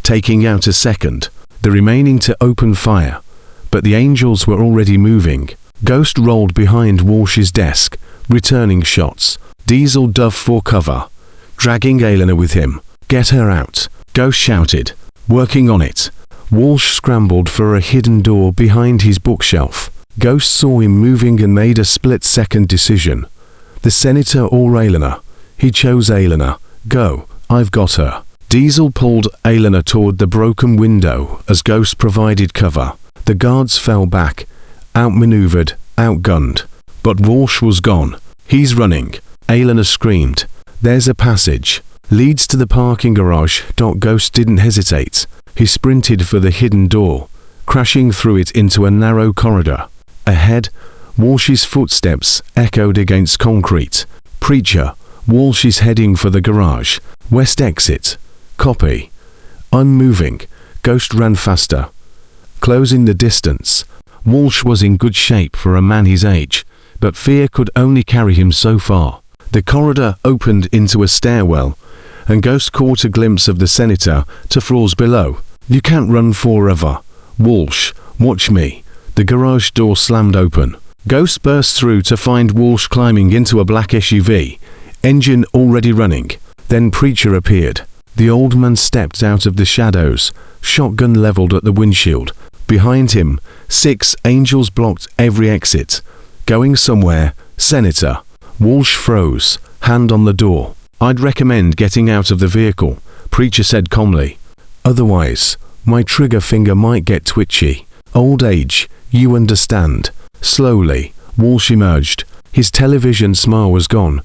taking out a second, the remaining to open fire. But the angels were already moving. Ghost rolled behind Walsh's desk, returning shots. Diesel dove for cover, dragging Elena with him. Get her out, Ghost shouted. Working on it. Walsh scrambled for a hidden door behind his bookshelf. Ghost saw him moving and made a split-second decision. The Senator or Elena? He chose Elena. Go, I've got her. Diesel pulled Elena toward the broken window as Ghost provided cover. The guards fell back, outmaneuvered, outgunned. But Walsh was gone. He's running. Elena screamed. There's a passage. Leads to the parking garage. Ghost didn't hesitate. He sprinted for the hidden door, crashing through it into a narrow corridor. Ahead, Walsh's footsteps echoed against concrete. Preacher, Walsh is heading for the garage. West exit. Copy. Unmoving, Ghost ran faster, closing the distance. Walsh was in good shape for a man his age, but fear could only carry him so far. The corridor opened into a stairwell, and Ghost caught a glimpse of the Senator to floors below. You can't run forever. Walsh, watch me. The garage door slammed open. Ghost burst through to find Walsh climbing into a black SUV, engine already running. Then Preacher appeared. The old man stepped out of the shadows, shotgun leveled at the windshield. Behind him, 6 angels blocked every exit. Going somewhere, Senator. Walsh froze, hand on the door. I'd recommend getting out of the vehicle, Preacher said calmly. Otherwise, my trigger finger might get twitchy. Old age, you understand. Slowly, Walsh emerged. His television smile was gone,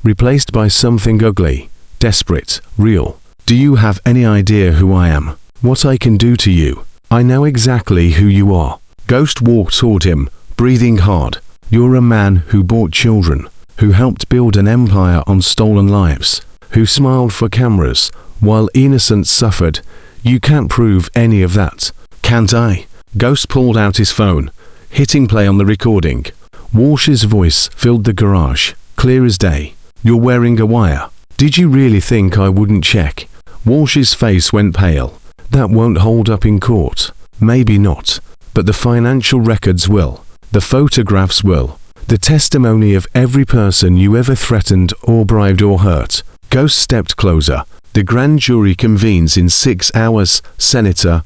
replaced by something ugly, desperate, real. Do you have any idea who I am? What I can do to you? I know exactly who you are. Ghost walked toward him, breathing hard. You're a man who bought children, who helped build an empire on stolen lives, who smiled for cameras while innocence suffered. You can't prove any of that. Can't I? Ghost pulled out his phone, hitting play on the recording. Walsh's voice filled the garage, clear as day. You're wearing a wire. Did you really think I wouldn't check? Walsh's face went pale. That won't hold up in court. Maybe not. But the financial records will. The photographs will. The testimony of every person you ever threatened or bribed or hurt. Ghost stepped closer. The grand jury convenes in 6 hours, Senator,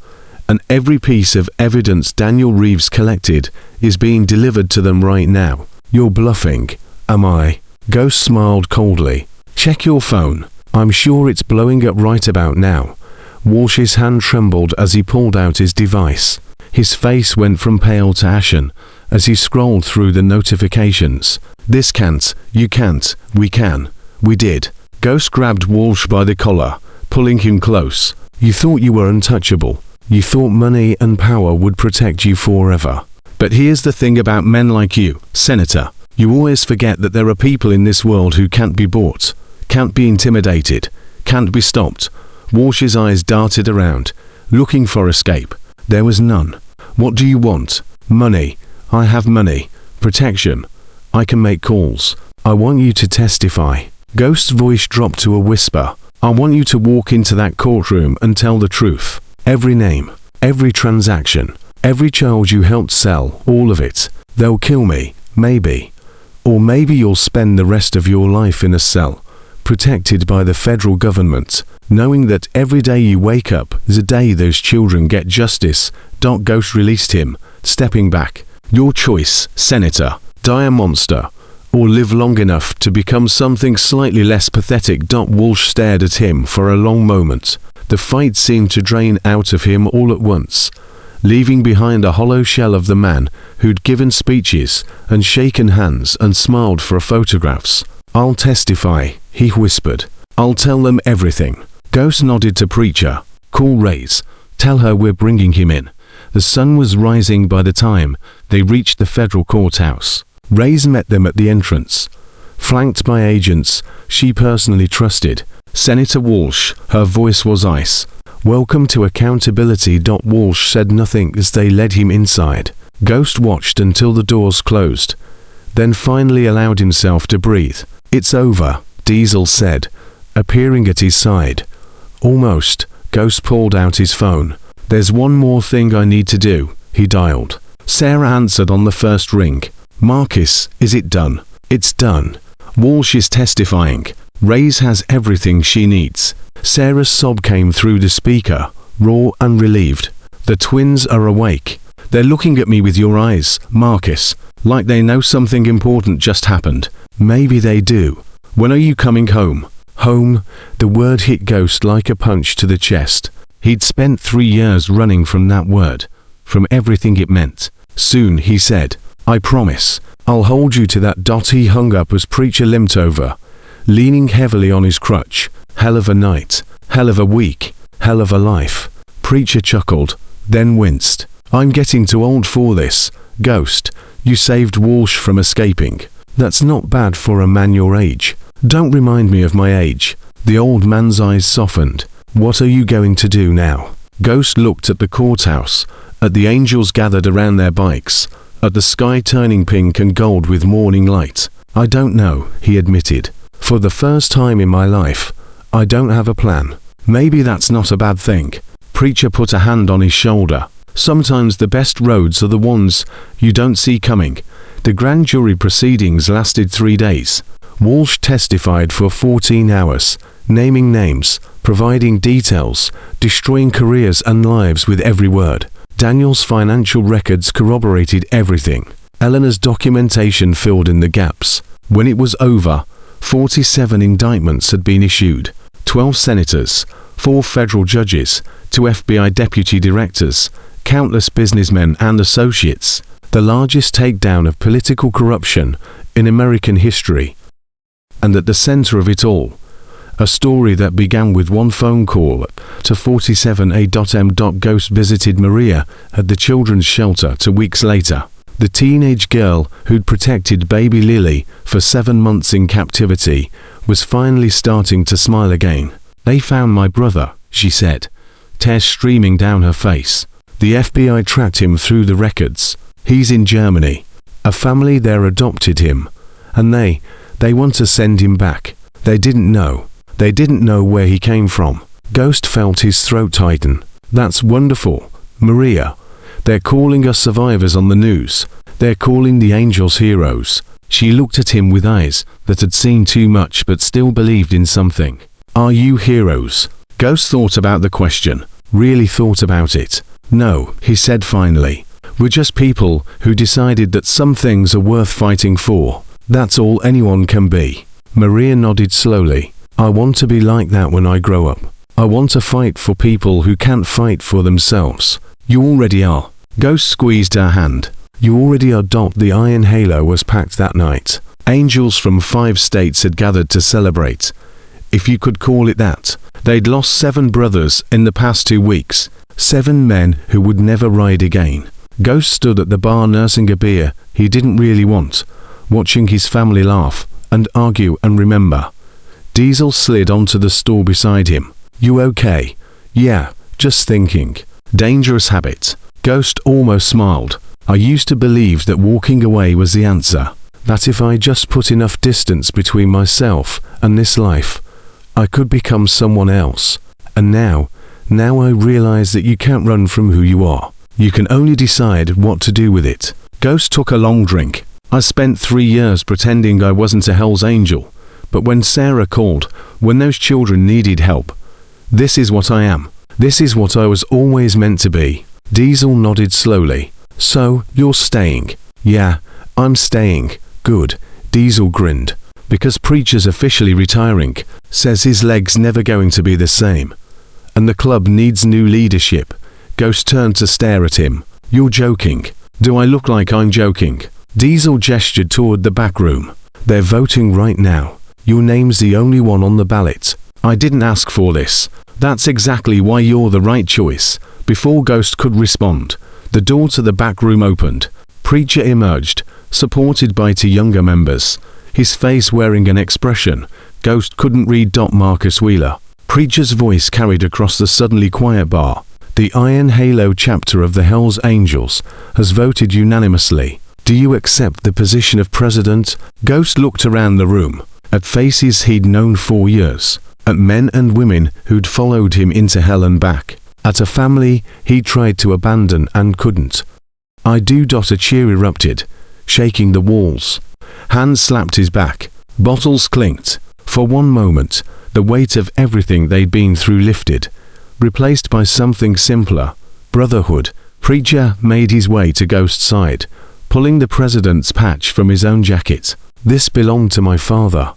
and every piece of evidence Daniel Reeves collected is being delivered to them right now. You're bluffing, am I? Ghost smiled coldly. Check your phone. I'm sure it's blowing up right about now. Walsh's hand trembled as he pulled out his device. His face went from pale to ashen as he scrolled through the notifications. This can't, you can't, we can, we did. Ghost grabbed Walsh by the collar, pulling him close. You thought you were untouchable. You thought money and power would protect you forever. But here's the thing about men like you, Senator. You always forget that there are people in this world who can't be bought, can't be intimidated, can't be stopped. Walsh's eyes darted around, looking for escape. There was none. What do you want? Money. I have money. Protection. I can make calls. I want you to testify. Ghost's voice dropped to a whisper. I want you to walk into that courtroom and tell the truth. Every name, every transaction, every child you helped sell, all of it. They'll kill me, maybe. Or maybe you'll spend the rest of your life in a cell, protected by the federal government, knowing that every day you wake up is a day those children get justice. Ghost released him, stepping back. Your choice, Senator. Die a monster, or live long enough to become something slightly less pathetic. Walsh stared at him for a long moment. The fight seemed to drain out of him all at once, leaving behind a hollow shell of the man who'd given speeches and shaken hands and smiled for photographs. I'll testify, he whispered. I'll tell them everything. Ghost nodded to Preacher. Call Ray's. Tell her we're bringing him in. The sun was rising by the time they reached the federal courthouse. Ray's met them at the entrance. Flanked by agents she personally trusted. Senator Walsh, her voice was ice. Welcome to accountability. Walsh said nothing as they led him inside. Ghost watched until the doors closed, then finally allowed himself to breathe. It's over, Diesel said, appearing at his side. Almost. Ghost pulled out his phone. There's one more thing I need to do, he dialed. Sarah answered on the first ring. Marcus, is it done? It's done. Walsh is testifying. Ray's has everything she needs. Sarah's sob came through the speaker, raw and relieved. The twins are awake. They're looking at me with your eyes, Marcus, like they know something important just happened. Maybe they do. When are you coming home? Home? The word hit Ghost like a punch to the chest. He'd spent 3 years running from that word, from everything it meant. Soon, he said. I promise. I'll hold you to that. He hung up as Preacher limped over, leaning heavily on his crutch. Hell of a night. Hell of a week. Hell of a life. Preacher chuckled, then winced. I'm getting too old for this. Ghost, you saved Walsh from escaping. That's not bad for a man your age. Don't remind me of my age. The old man's eyes softened. What are you going to do now? Ghost looked at the courthouse, at the angels gathered around their bikes, at the sky turning pink and gold with morning light. I don't know, he admitted. For the first time in my life, I don't have a plan. Maybe that's not a bad thing. Preacher put a hand on his shoulder. Sometimes the best roads are the ones you don't see coming. The grand jury proceedings lasted 3 days. Walsh testified for 14 hours, naming names, providing details, destroying careers and lives with every word. Daniel's financial records corroborated everything. Eleanor's documentation filled in the gaps. When it was over, 47 indictments had been issued. 12 senators, 4 federal judges, 2 FBI deputy directors, countless businessmen and associates. The largest takedown of political corruption in American history. And at the center of it all, A story that began with one phone call to 47A.M. Ghost visited Maria at the children's shelter 2 weeks later. The teenage girl who'd protected baby Lily for 7 months in captivity was finally starting to smile again. "They found my brother," she said, tears streaming down her face. "The FBI tracked him through the records. He's in Germany. A family there adopted him, and they want to send him back. They didn't know. They didn't know where he came from." Ghost felt his throat tighten. "That's wonderful, Maria. They're calling us survivors on the news. They're calling the angels heroes." She looked at him with eyes that had seen too much but still believed in something. "Are you heroes?" Ghost thought about the question, really thought about it. "No," he said finally. "We're just people who decided that some things are worth fighting for. That's all anyone can be." Maria nodded slowly. "I want to be like that when I grow up. I want to fight for people who can't fight for themselves." "You already are." Ghost squeezed her hand. "You already are." The Iron Halo was packed that night. Angels from 5 states had gathered to celebrate, if you could call it that. They'd lost 7 brothers in the past 2 weeks, 7 men who would never ride again. Ghost stood at the bar nursing a beer he didn't really want, watching his family laugh and argue and remember. Diesel slid onto the stool beside him. "You okay?" "Yeah, just thinking." Dangerous habit. Ghost almost smiled. "I used to believe that walking away was the answer. That if I just put enough distance between myself and this life, I could become someone else. And now I realize that you can't run from who you are. You can only decide what to do with it." Ghost took a long drink. "I spent 3 years pretending I wasn't a Hell's Angel, but when Sarah called, when those children needed help, this is what I am. This is what I was always meant to be." Diesel nodded slowly. "So, you're staying?" "Yeah, I'm staying." "Good." Diesel grinned. "Because Preacher's officially retiring. Says his leg's never going to be the same. And the club needs new leadership." Ghost turned to stare at him. "You're joking." "Do I look like I'm joking?" Diesel gestured toward the back room. "They're voting right now. Your name's the only one on the ballot. I didn't ask for this. That's exactly why you're the right choice." Before Ghost could respond, the door to the back room opened. Preacher emerged, supported by 2 younger members, his face wearing an expression Ghost couldn't read. Marcus Wheeler. Preacher's voice carried across the suddenly quiet bar. "The Iron Halo chapter of the Hells Angels has voted unanimously. Do you accept the position of president?" Ghost looked around the room, at faces he'd known for years, at men and women who'd followed him into hell and back, at a family he tried to abandon and couldn't. "I do." A cheer erupted, shaking the walls. Hands slapped his back. Bottles clinked. For one moment, the weight of everything they'd been through lifted, replaced by something simpler, brotherhood. Preacher made his way to Ghost's side, pulling the president's patch from his own jacket. "This belonged to my father,"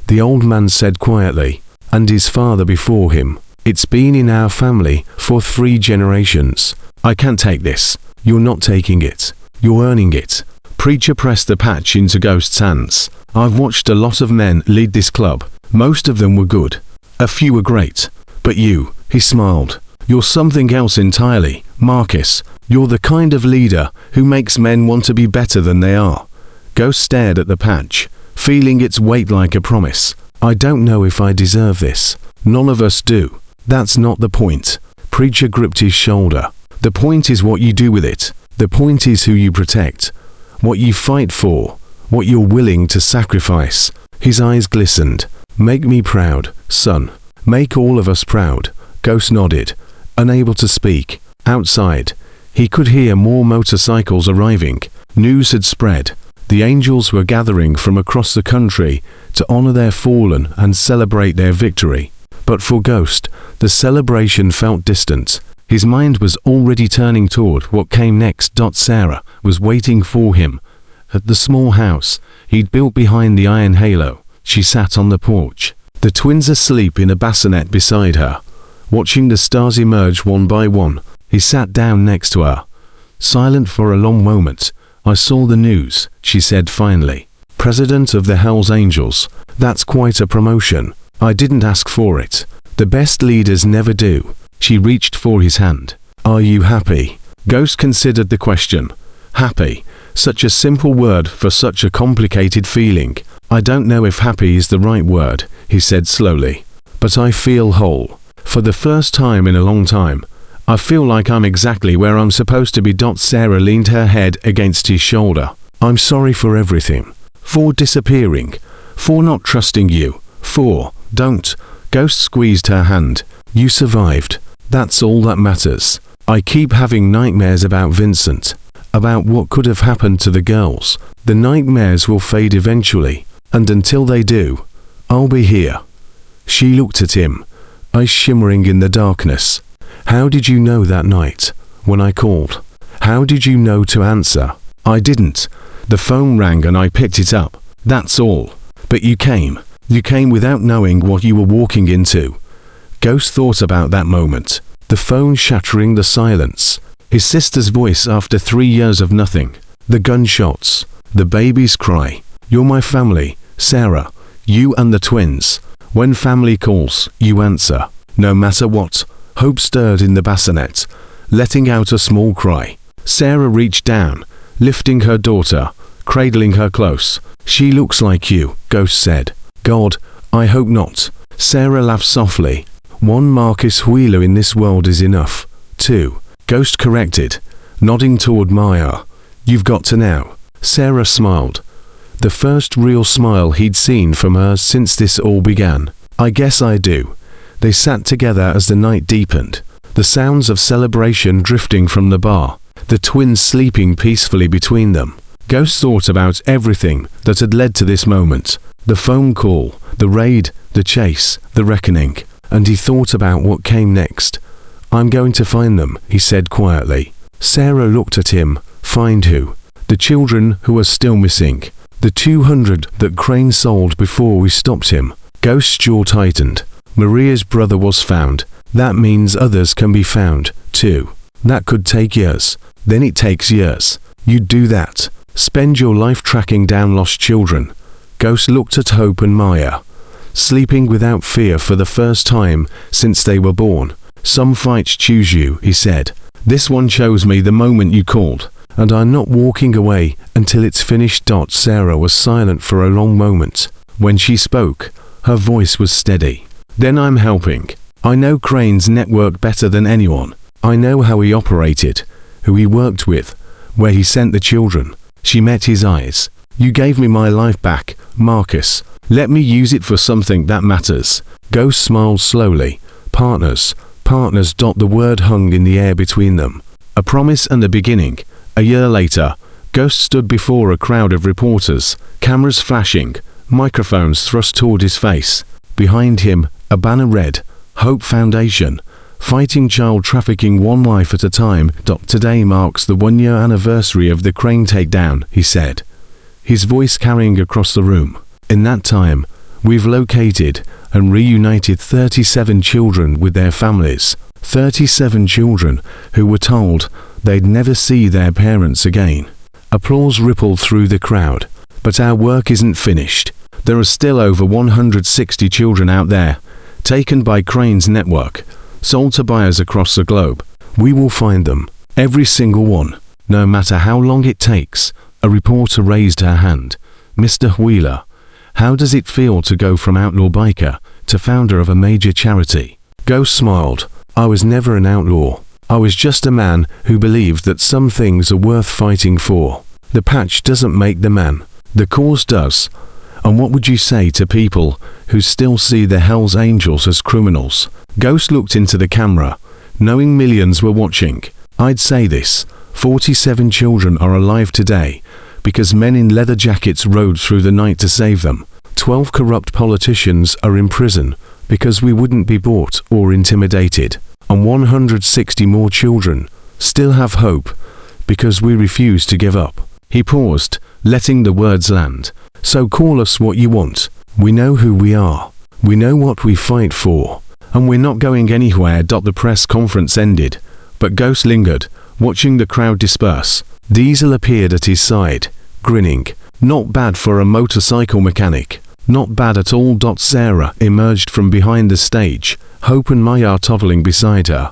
the old man said quietly, "and his father before him. It's been in our family for 3 generations. I can't take this." "You're not taking it. You're earning it." Preacher pressed the patch into Ghost's hands. "I've watched a lot of men lead this club. Most of them were good. A few were great. But you," he smiled, "you're something else entirely, Marcus. You're the kind of leader who makes men want to be better than they are." Ghost stared at the patch, feeling its weight like a promise. "I don't know if I deserve this. None of us do. That's not the point." Preacher gripped his shoulder. "The point is what you do with it. The point is who you protect, what you fight for, what you're willing to sacrifice." His eyes glistened. "Make me proud, son. Make all of us proud." Ghost nodded, unable to speak. Outside, he could hear more motorcycles arriving. News had spread. The angels were gathering from across the country to honor their fallen and celebrate their victory. But for Ghost, the celebration felt distant. His mind was already turning toward what came next. Sarah was waiting for him at the small house he'd built behind the Iron Halo. She sat on the porch, the twins asleep in a bassinet beside her, watching the stars emerge one by one. He sat down next to her, silent for a long moment. "I saw the news," she said finally. "President of the Hells Angels. That's quite a promotion." I didn't ask for it. The best leaders never do. She reached for his hand. Are you happy? Ghost considered the question. Happy. Such a simple word for such a complicated feeling. I don't know if happy is the right word, he said slowly. But I feel whole. For the first time in a long time. I feel like I'm exactly where I'm supposed to be. Sarah leaned her head against his shoulder. I'm sorry for everything. For disappearing. For not trusting you. Don't. Ghost squeezed her hand. You survived. That's all that matters. I keep having nightmares about Vincent. About what could have happened to the girls. The nightmares will fade eventually. And until they do, I'll be here. She looked at him, eyes shimmering in the darkness. How did you know that night, when I called? How did you know to answer? I didn't. The phone rang and I picked it up. That's all. But you came. You came without knowing what you were walking into. Ghost thought about that moment. The phone shattering the silence. His sister's voice after 3 years of nothing. The gunshots. The baby's cry. You're my family, Sarah. You and the twins. When family calls, you answer. No matter what. Hope stirred in the bassinet, letting out a small cry. Sarah reached down, lifting her daughter, cradling her close. She looks like you, Ghost said. God, I hope not. Sarah laughed softly. One Marcus Wheeler in this world is enough. 2. Ghost corrected, nodding toward Maya. You've got to now. Sarah smiled. The first real smile he'd seen from her since this all began. I guess I do. They sat together as the night deepened, the sounds of celebration drifting from the bar, the twins sleeping peacefully between them. Ghost thought about everything that had led to this moment, the phone call, the raid, the chase, the reckoning, and he thought about what came next. I'm going to find them, he said quietly. Sarah looked at him. Find who? The children who are still missing. The 200 that Crane sold before we stopped him. Ghost's jaw tightened. Maria's brother was found. That means others can be found, too. That could take years. Then it takes years. You'd do that. Spend your life tracking down lost children. Ghost looked at Hope and Maya. Sleeping without fear for the first time since they were born. Some fights choose you, he said. This one chose me the moment you called. And I'm not walking away until it's finished. Sarah was silent for a long moment. When she spoke, her voice was steady. Then I'm helping. I know Crane's network better than anyone. I know how he operated, who he worked with, where he sent the children. She met his eyes. You gave me my life back, Marcus. Let me use it for something that matters. Ghost smiled slowly. Partners. Partners. The word hung in the air between them. A promise and a beginning. A year later, Ghost stood before a crowd of reporters, cameras flashing, microphones thrust toward his face. Behind him, a banner read, Hope Foundation, fighting child trafficking one life at a time. Today marks the 1-year anniversary of the Crane takedown, he said, his voice carrying across the room. In that time, we've located and reunited 37 children with their families. 37 children who were told they'd never see their parents again. Applause rippled through the crowd. But our work isn't finished. There are still over 160 children out there, taken by Crane's network, sold to buyers across the globe. We will find them, every single one, no matter how long it takes. A reporter raised her hand. Mr. Wheeler, how does it feel to go from outlaw biker to founder of a major charity? Ghost smiled. I was never an outlaw. I was just a man who believed that some things are worth fighting for. The patch doesn't make the man. The cause does. And what would you say to people who still see the Hells Angels as criminals? Ghost looked into the camera, knowing millions were watching. I'd say this. 47 children are alive today because men in leather jackets rode through the night to save them. 12 corrupt politicians are in prison because we wouldn't be bought or intimidated. And 160 more children still have hope because we refuse to give up. He paused, letting the words land. So call us what you want. We know who we are. We know what we fight for. And we're not going anywhere. The press conference ended, but Ghost lingered, watching the crowd disperse. Diesel appeared at his side, grinning. Not bad for a motorcycle mechanic. Not bad at all. Sarah emerged from behind the stage, Hope and Maya toddling beside her,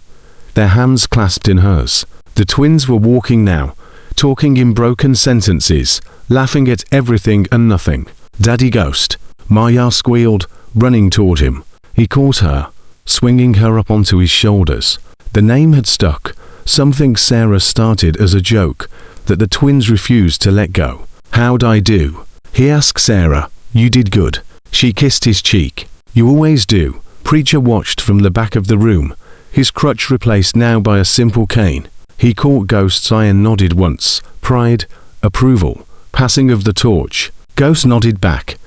their hands clasped in hers. The twins were walking now, talking in broken sentences, laughing at everything and nothing. "Daddy Ghost," Maya squealed, running toward him. He caught her, swinging her up onto his shoulders. The name had stuck, something Sarah started as a joke that the twins refused to let go. "How'd I do?" he asked Sarah. "You did good." She kissed his cheek. "You always do." Preacher watched from the back of the room, his crutch replaced now by a simple cane. He caught Ghost's eye and nodded once. Pride, approval, passing of the torch. Ghost nodded back.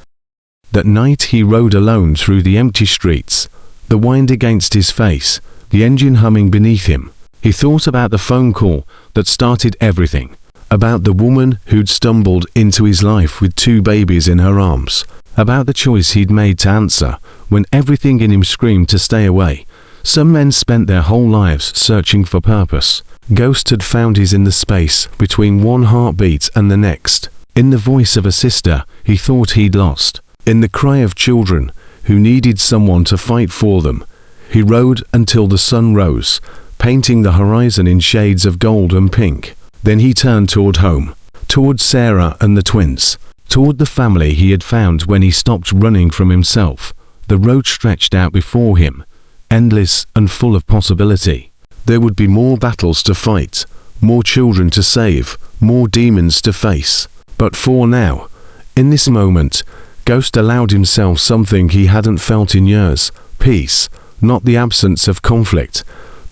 That night he rode alone through the empty streets, the wind against his face, the engine humming beneath him. He thought about the phone call that started everything, about the woman who'd stumbled into his life with 2 babies in her arms, about the choice he'd made to answer when everything in him screamed to stay away. Some men spent their whole lives searching for purpose. Ghost had found his in the space between one heartbeat and the next, in the voice of a sister he thought he'd lost, in the cry of children who needed someone to fight for them. He rode until the sun rose, painting the horizon in shades of gold and pink. Then he turned toward home, toward Sarah and the twins, toward the family he had found when he stopped running from himself. The road stretched out before him, endless and full of possibility. There would be more battles to fight, more children to save, more demons to face. But for now, in this moment, Ghost allowed himself something he hadn't felt in years: peace, not the absence of conflict,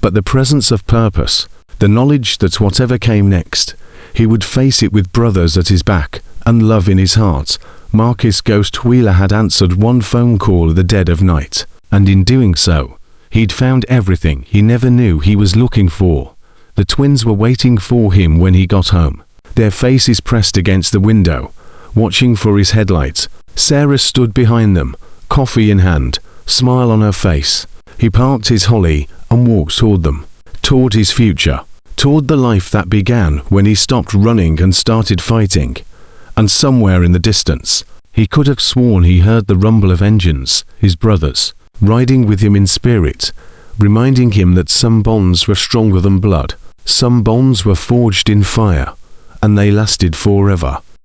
but the presence of purpose, the knowledge that whatever came next, he would face it with brothers at his back and love in his heart. Marcus Ghost Wheeler had answered one phone call at the dead of night, and in doing so, he'd found everything he never knew he was looking for. The twins were waiting for him when he got home, their faces pressed against the window, watching for his headlights. Sarah stood behind them, coffee in hand, smile on her face. He parked his Holly and walked toward them, toward his future, toward the life that began when he stopped running and started fighting. And somewhere in the distance, he could have sworn he heard the rumble of engines, his brothers, riding with him in spirit, reminding him that some bonds were stronger than blood, some bonds were forged in fire, and they lasted forever.